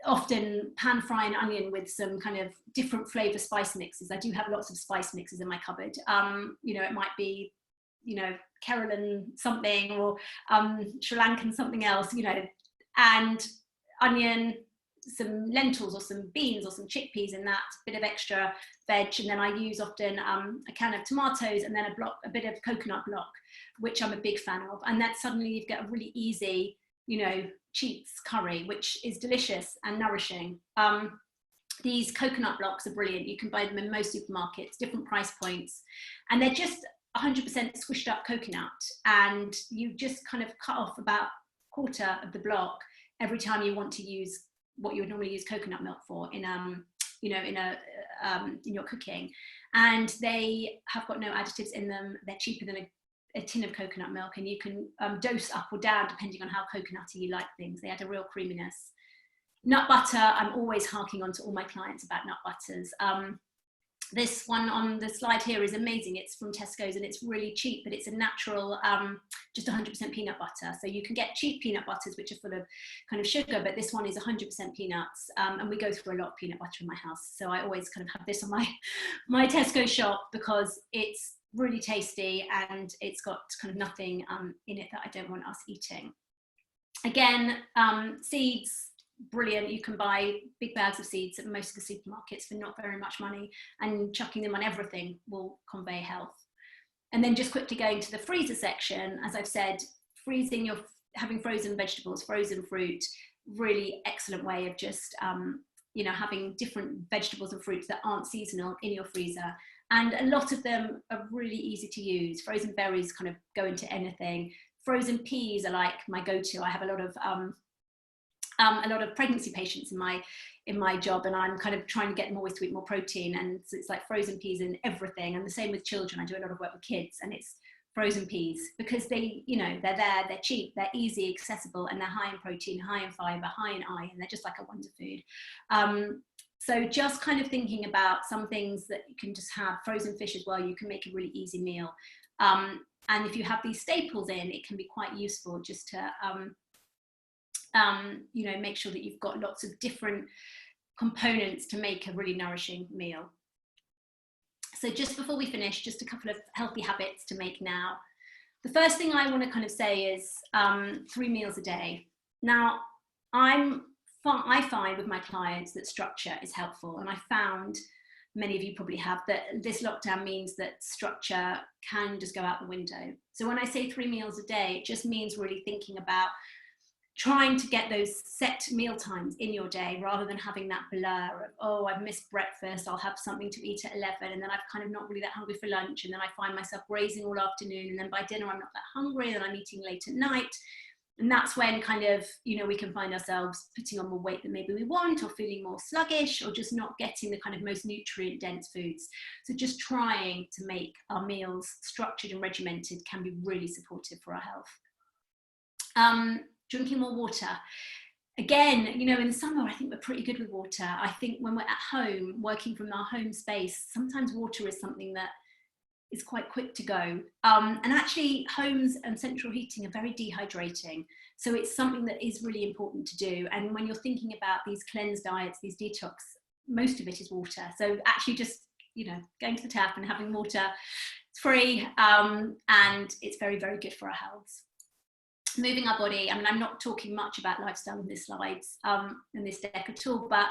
often pan fry an onion with some kind of different flavor spice mixes. I do have lots of spice mixes in my cupboard. You know, it might be, you know, Carolan something, or Sri Lankan something else, you know, and onion, some lentils or some beans or some chickpeas in that, bit of extra veg, and then I use often a can of tomatoes and then a bit of coconut block, which I'm a big fan of, and then suddenly you get a really easy, you know, cheats curry, which is delicious and nourishing. These coconut blocks are brilliant. You can buy them in most supermarkets, different price points, and they're just 100% squished up coconut, and you just kind of cut off about 1/4 of the block every time you want to use what you would normally use coconut milk for in you know, in your cooking, and they have got no additives in them. They're cheaper than a tin of coconut milk, and you can dose up or down depending on how coconutty you like things. They add a real creaminess. Nut butter, I'm always harking on to all my clients about nut butters. This one on the slide here is amazing. It's from Tesco's and it's really cheap, but it's a natural, just 100% peanut butter. So you can get cheap peanut butters, which are full of kind of sugar, but this one is 100% peanuts. And we go through a lot of peanut butter in my house. So I always kind of have this on my Tesco shop because it's really tasty and it's got kind of nothing in it that I don't want us eating. Again, seeds, brilliant. You can buy big bags of seeds at most of the supermarkets for not very much money, and chucking them on everything will convey health. And then just quickly going to the freezer section, as I've said, having frozen vegetables, frozen fruit, really excellent way of just having different vegetables and fruits that aren't seasonal in your freezer. And a lot of them are really easy to use. Frozen berries kind of go into anything. Frozen peas are like my go-to. I have a lot of pregnancy patients in my job, and I'm kind of trying to get them always to eat more protein, and so it's like frozen peas in everything. And the same with children. I do a lot of work with kids, and it's frozen peas because they're there, they're cheap, they're easy, accessible, and they're high in protein, high in fiber, high in iron. They're just like a wonder food. So just kind of thinking about some things that you can just have. Frozen fish as well, you can make a really easy meal. And if you have these staples in, it can be quite useful just to make sure that you've got lots of different components to make a really nourishing meal. So just before we finish, just a couple of healthy habits to make now. The first thing I want to kind of say is 3 meals a day. Now, I find with my clients that structure is helpful, and I found, many of you probably have, that this lockdown means that structure can just go out the window. So when I say 3 meals a day, it just means really thinking about trying to get those set meal times in your day, rather than having that blur of, oh, I've missed breakfast, I'll have something to eat at 11, and then I've kind of not really that hungry for lunch, and then I find myself grazing all afternoon, and then by dinner I'm not that hungry, and then I'm eating late at night. And that's when kind of, we can find ourselves putting on more weight than maybe we want, or feeling more sluggish, or just not getting the kind of most nutrient dense foods. So just trying to make our meals structured and regimented can be really supportive for our health. Drinking more water. Again, in the summer, I think we're pretty good with water. I think when we're at home, working from our home space, sometimes water is something that is quite quick to go. And actually, homes and central heating are very dehydrating. So it's something that is really important to do. And when you're thinking about these cleanse diets, these detox, most of it is water. So actually just, going to the tap and having water, it's free, and it's very, very good for our health. Moving our body. I mean, I'm not talking much about lifestyle in this slides, in this deck at all, but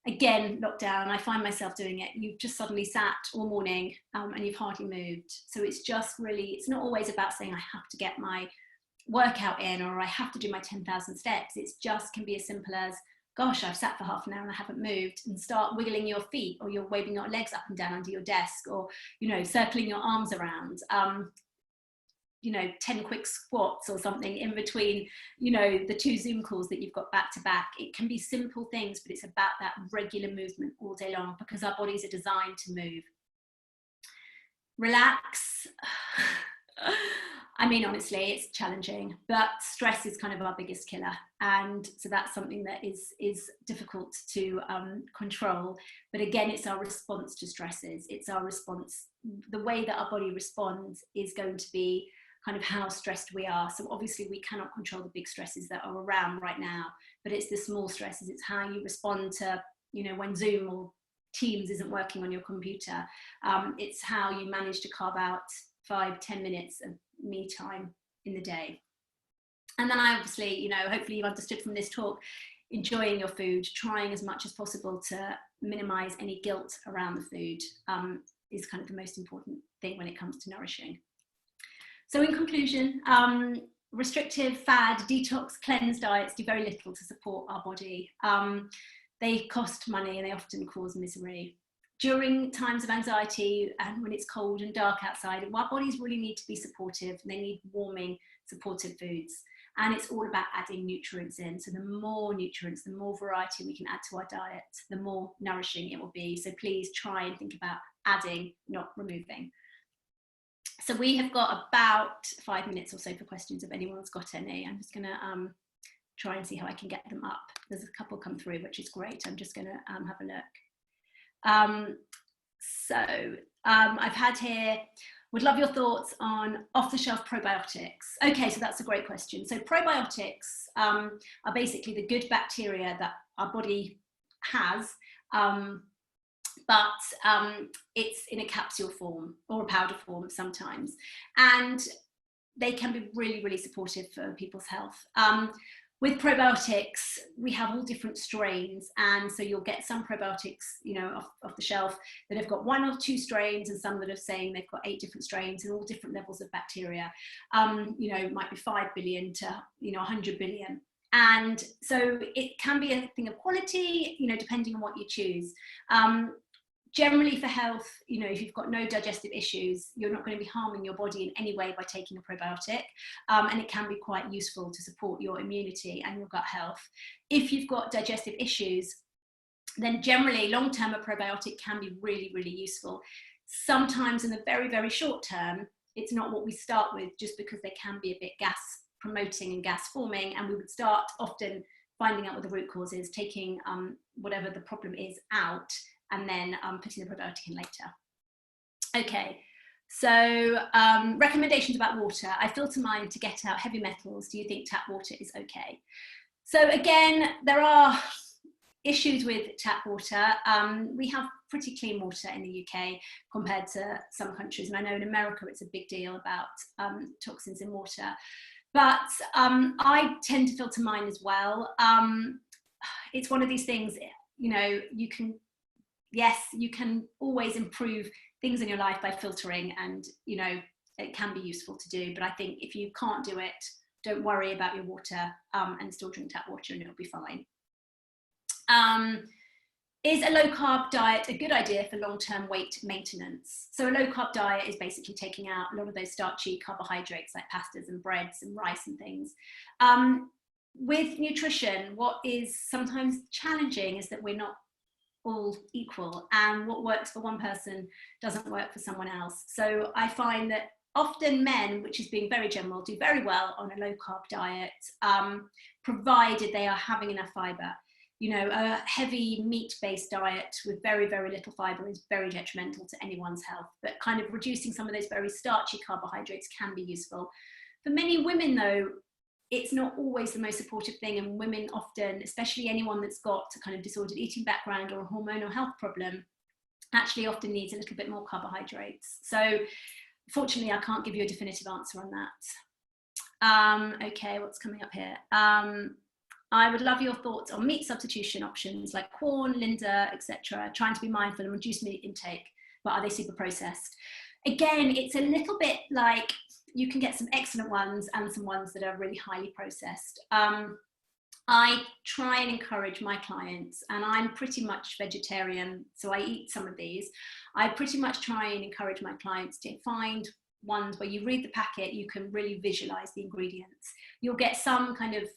again, lockdown, I find myself doing it. You've just suddenly sat all morning and you've hardly moved. So it's just really, it's not always about saying I have to get my workout in, or I have to do my 10,000 steps. It's just can be as simple as, gosh, I've sat for half an hour and I haven't moved, and start wiggling your feet, or you're waving your legs up and down under your desk, or, circling your arms around. 10 quick squats or something in between, the 2 Zoom calls that you've got back to back. It can be simple things, but it's about that regular movement all day long, because our bodies are designed to move. Relax. I mean, honestly, it's challenging, but stress is kind of our biggest killer. And so that's something that is difficult to control. But again, it's our response to stresses. It's our response. The way that our body responds is going to be kind of how stressed we are. So obviously we cannot control the big stresses that are around right now, but it's the small stresses. It's how you respond to, when Zoom or Teams isn't working on your computer. It's how you manage to carve out 5-10 minutes of me time in the day. And then I obviously, hopefully you've understood from this talk, enjoying your food, trying as much as possible to minimize any guilt around the food is kind of the most important thing when it comes to nourishing. So in conclusion, restrictive, fad, detox, cleanse diets do very little to support our body. They cost money and they often cause misery. During times of anxiety and when it's cold and dark outside, our bodies really need to be supportive. They need warming, supportive foods. And it's all about adding nutrients in. So the more nutrients, the more variety we can add to our diet, the more nourishing it will be. So please try and think about adding, not removing. So we have got about 5 minutes or so for questions if anyone's got any. I'm just going to try and see how I can get them up. There's a couple come through, which is great. I'm just going to have a look. So I've had here, would love your thoughts on off-the-shelf probiotics. Okay, so that's a great question. So probiotics are basically the good bacteria that our body has, but it's in a capsule form or a powder form sometimes. And they can be really, really supportive for people's health. With probiotics, we have all different strains, and so you'll get some probiotics, you know, off the shelf that have got 1 or 2 strains, and some that are saying they've got 8 different strains and all different levels of bacteria. You know, it might be 5 billion to, you know, 100 billion. And so it can be a thing of quality, you know, depending on what you choose. Generally for health, you know, if you've got no digestive issues, you're not going to be harming your body in any way by taking a probiotic. And it can be quite useful to support your immunity and your gut health. If you've got digestive issues, then generally long-term a probiotic can be really, really useful. Sometimes in the very, very short term, it's not what we start with, just because they can be a bit gas promoting and gas forming. And we would start often finding out what the root cause is, taking whatever the problem is out, and then putting the probiotic in later. Okay, so recommendations about water. I filter mine to get out heavy metals. Do you think tap water is okay? So again, there are issues with tap water. We have pretty clean water in the UK compared to some countries. And I know in America, it's a big deal about toxins in water. But I tend to filter mine as well. It's one of these things, you know, you can always improve things in your life by filtering, and, you know, it can be useful to do. But I think if you can't do it, don't worry about your water and still drink tap water and it'll be fine. Is a low carb diet a good idea for long-term weight maintenance? So a low carb diet is basically taking out a lot of those starchy carbohydrates like pastas and breads and rice and things. With nutrition, what is sometimes challenging is that we're not all equal, and what works for one person doesn't work for someone else. So I find that often men, which is being very general, do very well on a low carb diet, provided they are having enough fiber. You know, a heavy meat-based diet with very, very little fiber is very detrimental to anyone's health, but kind of reducing some of those very starchy carbohydrates can be useful. For many women though, it's not always the most supportive thing, and women often, especially anyone that's got a kind of disordered eating background or a hormonal health problem, actually often needs a little bit more carbohydrates. So fortunately, I can't give you a definitive answer on that. Okay, what's coming up here? I would love your thoughts on meat substitution options like corn, Linda, etc. Trying to be mindful and reduce meat intake, but are they super processed? Again, it's a little bit like, you can get some excellent ones and some ones that are really highly processed. I try and encourage my clients, and I'm pretty much vegetarian, so I eat some of these. I pretty much try and encourage my clients to find ones where you read the packet, you can really visualize the ingredients. You'll get some kind of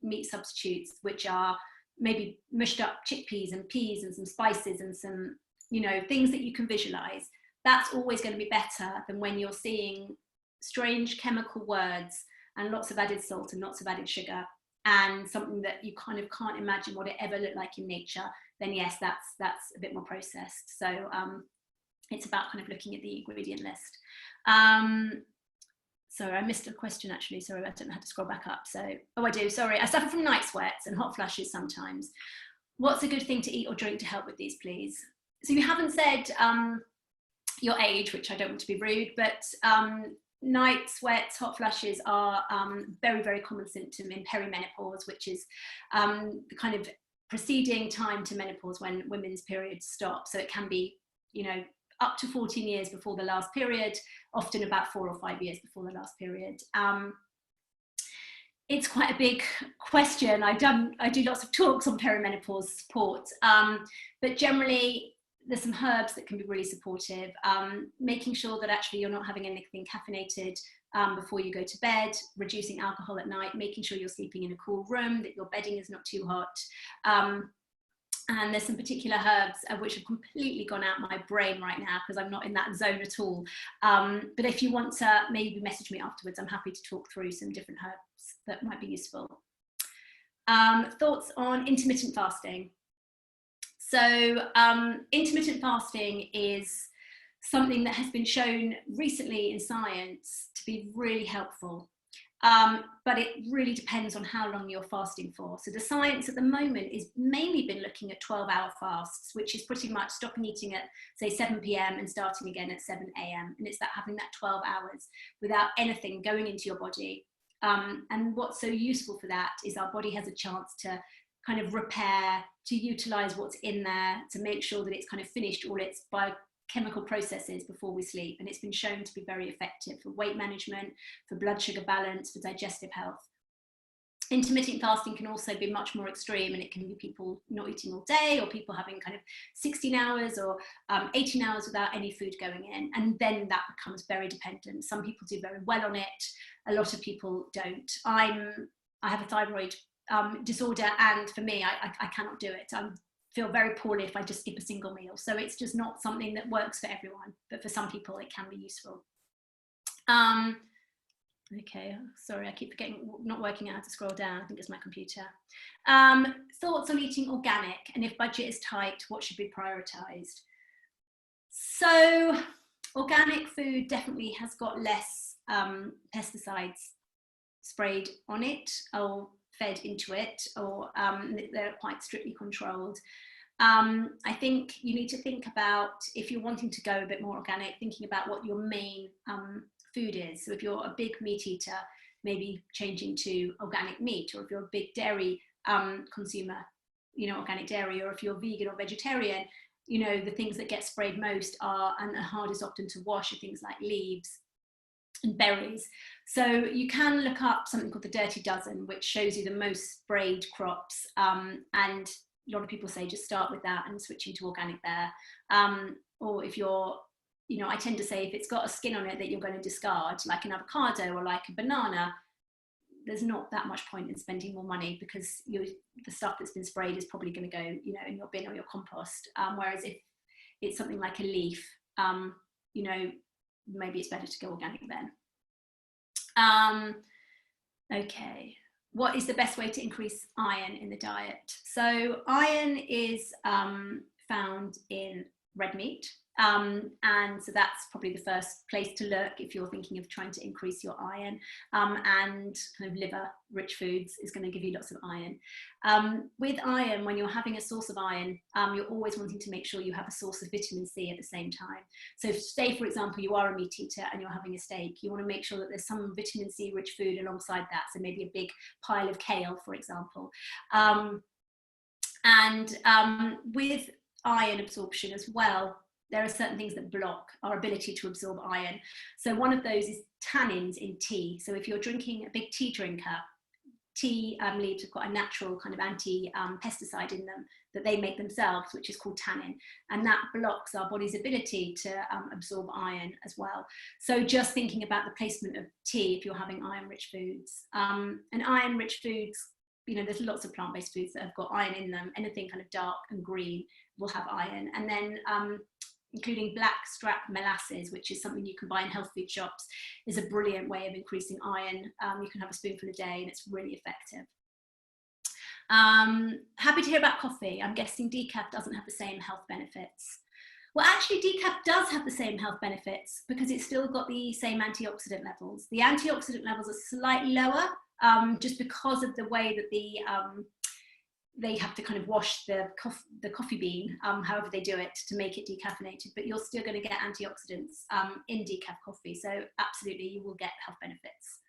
meat substitutes, which are maybe mushed up chickpeas and peas and some spices and some, you know, things that you can visualize. That's always going to be better than when you're seeing strange chemical words and lots of added salt and lots of added sugar and something that you kind of can't imagine what it ever looked like in nature. Then yes, that's a bit more processed. So it's about kind of looking at the ingredient list. Sorry, I missed a question actually. Sorry, I don't know how to scroll back up. So, oh, I do, sorry. I suffer from night sweats and hot flashes sometimes. What's a good thing to eat or drink to help with these, please? So you haven't said your age, which I don't want to be rude, but night sweats, hot flashes are very, very common symptom in perimenopause, which is the kind of preceding time to menopause when women's periods stop. So it can be, you know, up to 14 years before the last period, often about 4 or 5 years before the last period. It's quite a big question. I do lots of talks on perimenopause support, but generally there's some herbs that can be really supportive. Making sure that actually you're not having anything caffeinated before you go to bed, reducing alcohol at night, making sure you're sleeping in a cool room, that your bedding is not too hot. And there's some particular herbs which have completely gone out my brain right now because I'm not in that zone at all. But if you want to maybe message me afterwards, I'm happy to talk through some different herbs that might be useful. Thoughts on intermittent fasting. So intermittent fasting is something that has been shown recently in science to be really helpful. But it really depends on how long you're fasting for. So the science at the moment is mainly been looking at 12-hour fasts, which is pretty much stopping eating at, say, 7 p.m. and starting again at 7 a.m. And it's that having that 12 hours without anything going into your body. And what's so useful for that is our body has a chance to kind of repair, to utilize what's in there, to make sure that it's kind of finished all its biochemical processes before we sleep. And it's been shown to be very effective for weight management, for blood sugar balance, for digestive health. Intermittent fasting can also be much more extreme, and it can be people not eating all day, or people having kind of 16 hours or 18 hours without any food going in. And then that becomes very dependent. Some people do very well on it. A lot of people don't. I have a thyroid disorder, and for me, I cannot do it. I feel very poorly if I just skip a single meal. So it's just not something that works for everyone, but for some people it can be useful. Okay, sorry, I keep forgetting, not working out how to scroll down. I think it's my computer. Thoughts on eating organic, and if budget is tight, what should be prioritized? So organic food definitely has got less pesticides sprayed on it or fed into it, or they're quite strictly controlled. I think you need to think about, if you're wanting to go a bit more organic, thinking about what your main food is. So if you're a big meat eater, maybe changing to organic meat, or if you're a big dairy consumer, organic dairy, or if you're vegan or vegetarian, the things that get sprayed most are, and are hardest often to wash, are things like leaves and berries. So you can look up something called the Dirty Dozen, which shows you the most sprayed crops, and a lot of people say just start with that and switching to organic there. Or if you're, I tend to say if it's got a skin on it that you're going to discard, like an avocado or like a banana, there's not that much point in spending more money, because the stuff that's been sprayed is probably going to go, in your bin or your compost. Whereas if it's something like a leaf, maybe it's better to go organic then. Okay, what is the best way to increase iron in the diet? So iron is found in red meat. And so that's probably the first place to look if you're thinking of trying to increase your iron. And kind of liver-rich foods is going to give you lots of iron. With iron, when you're having a source of iron, you're always wanting to make sure you have a source of vitamin C at the same time. So say, for example, you are a meat eater and you're having a steak, you want to make sure that there's some vitamin C rich food alongside that. So maybe a big pile of kale, for example. With iron absorption as well, there are certain things that block our ability to absorb iron. So one of those is tannins in tea. So if you're drinking, a big tea drinker, tea leaves have got a natural kind of anti-pesticide in them that they make themselves, which is called tannin. And that blocks our body's ability to absorb iron as well. So just thinking about the placement of tea if you're having iron-rich foods. And iron-rich foods, there's lots of plant-based foods that have got iron in them. Anything kind of dark and green will have iron. And then including blackstrap molasses, which is something you can buy in health food shops, is a brilliant way of increasing iron. You can have a spoonful a day and it's really effective. Happy to hear about coffee. I'm guessing decaf doesn't have the same health benefits. Well, actually decaf does have the same health benefits because it's still got the same antioxidant levels. The antioxidant levels are slightly lower just because of the way that they have to kind of wash the coffee bean, however they do it, to make it decaffeinated, but you're still going to get antioxidants in decaf coffee. So absolutely, you will get health benefits.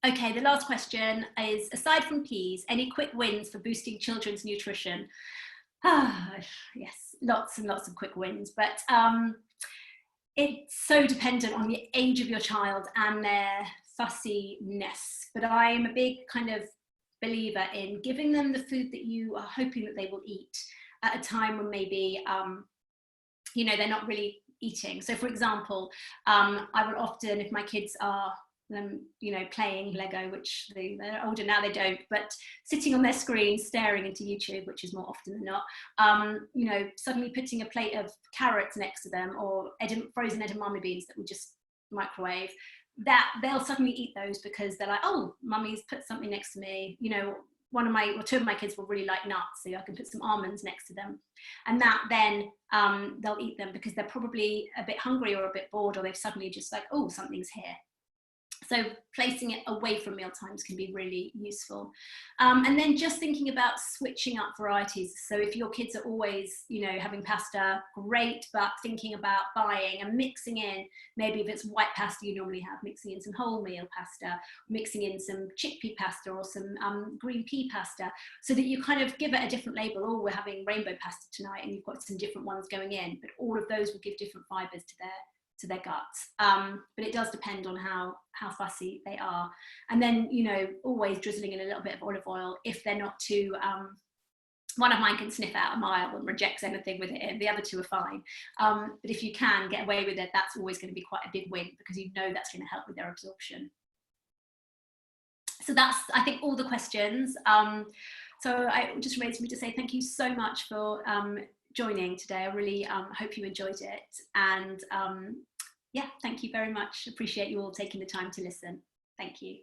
Okay, the last question is, aside from peas, any quick wins for boosting children's nutrition? Yes, lots and lots of quick wins, but it's so dependent on the age of your child and their fussiness. But I'm a big kind of believer in giving them the food that you are hoping that they will eat at a time when maybe they're not really eating. So for example, I will often, if my kids are playing Lego, which they're older now, they don't, but sitting on their screen staring into YouTube, which is more often than not, suddenly putting a plate of carrots next to them, or frozen edamame beans that we just microwave, that they'll suddenly eat those because they're like, oh, mummy's put something next to me, two of my kids will really like nuts, so I can put some almonds next to them, and that then they'll eat them because they're probably a bit hungry or a bit bored, or they've suddenly just like, oh, something's here. So placing it away from meal times can be really useful. And then just thinking about switching up varieties. So if your kids are always, you know, having pasta, great, but thinking about buying and mixing in, maybe if it's white pasta you normally have, mixing in some wholemeal pasta, mixing in some chickpea pasta or some green pea pasta, so that you kind of give it a different label. Oh, we're having rainbow pasta tonight, and you've got some different ones going in, but all of those will give different fibers to their guts. But it does depend on how fussy they are. And then, you know, always drizzling in a little bit of olive oil if they're not too, one of mine can sniff out a mile and rejects anything with it in, the other two are fine. But if you can get away with it, that's always going to be quite a big win, because you know that's going to help with their absorption. So that's, I think, all the questions. So it just remains me to say thank you so much for joining today. I really hope you enjoyed it, and yeah, thank you very much. Appreciate you all taking the time to listen. Thank you.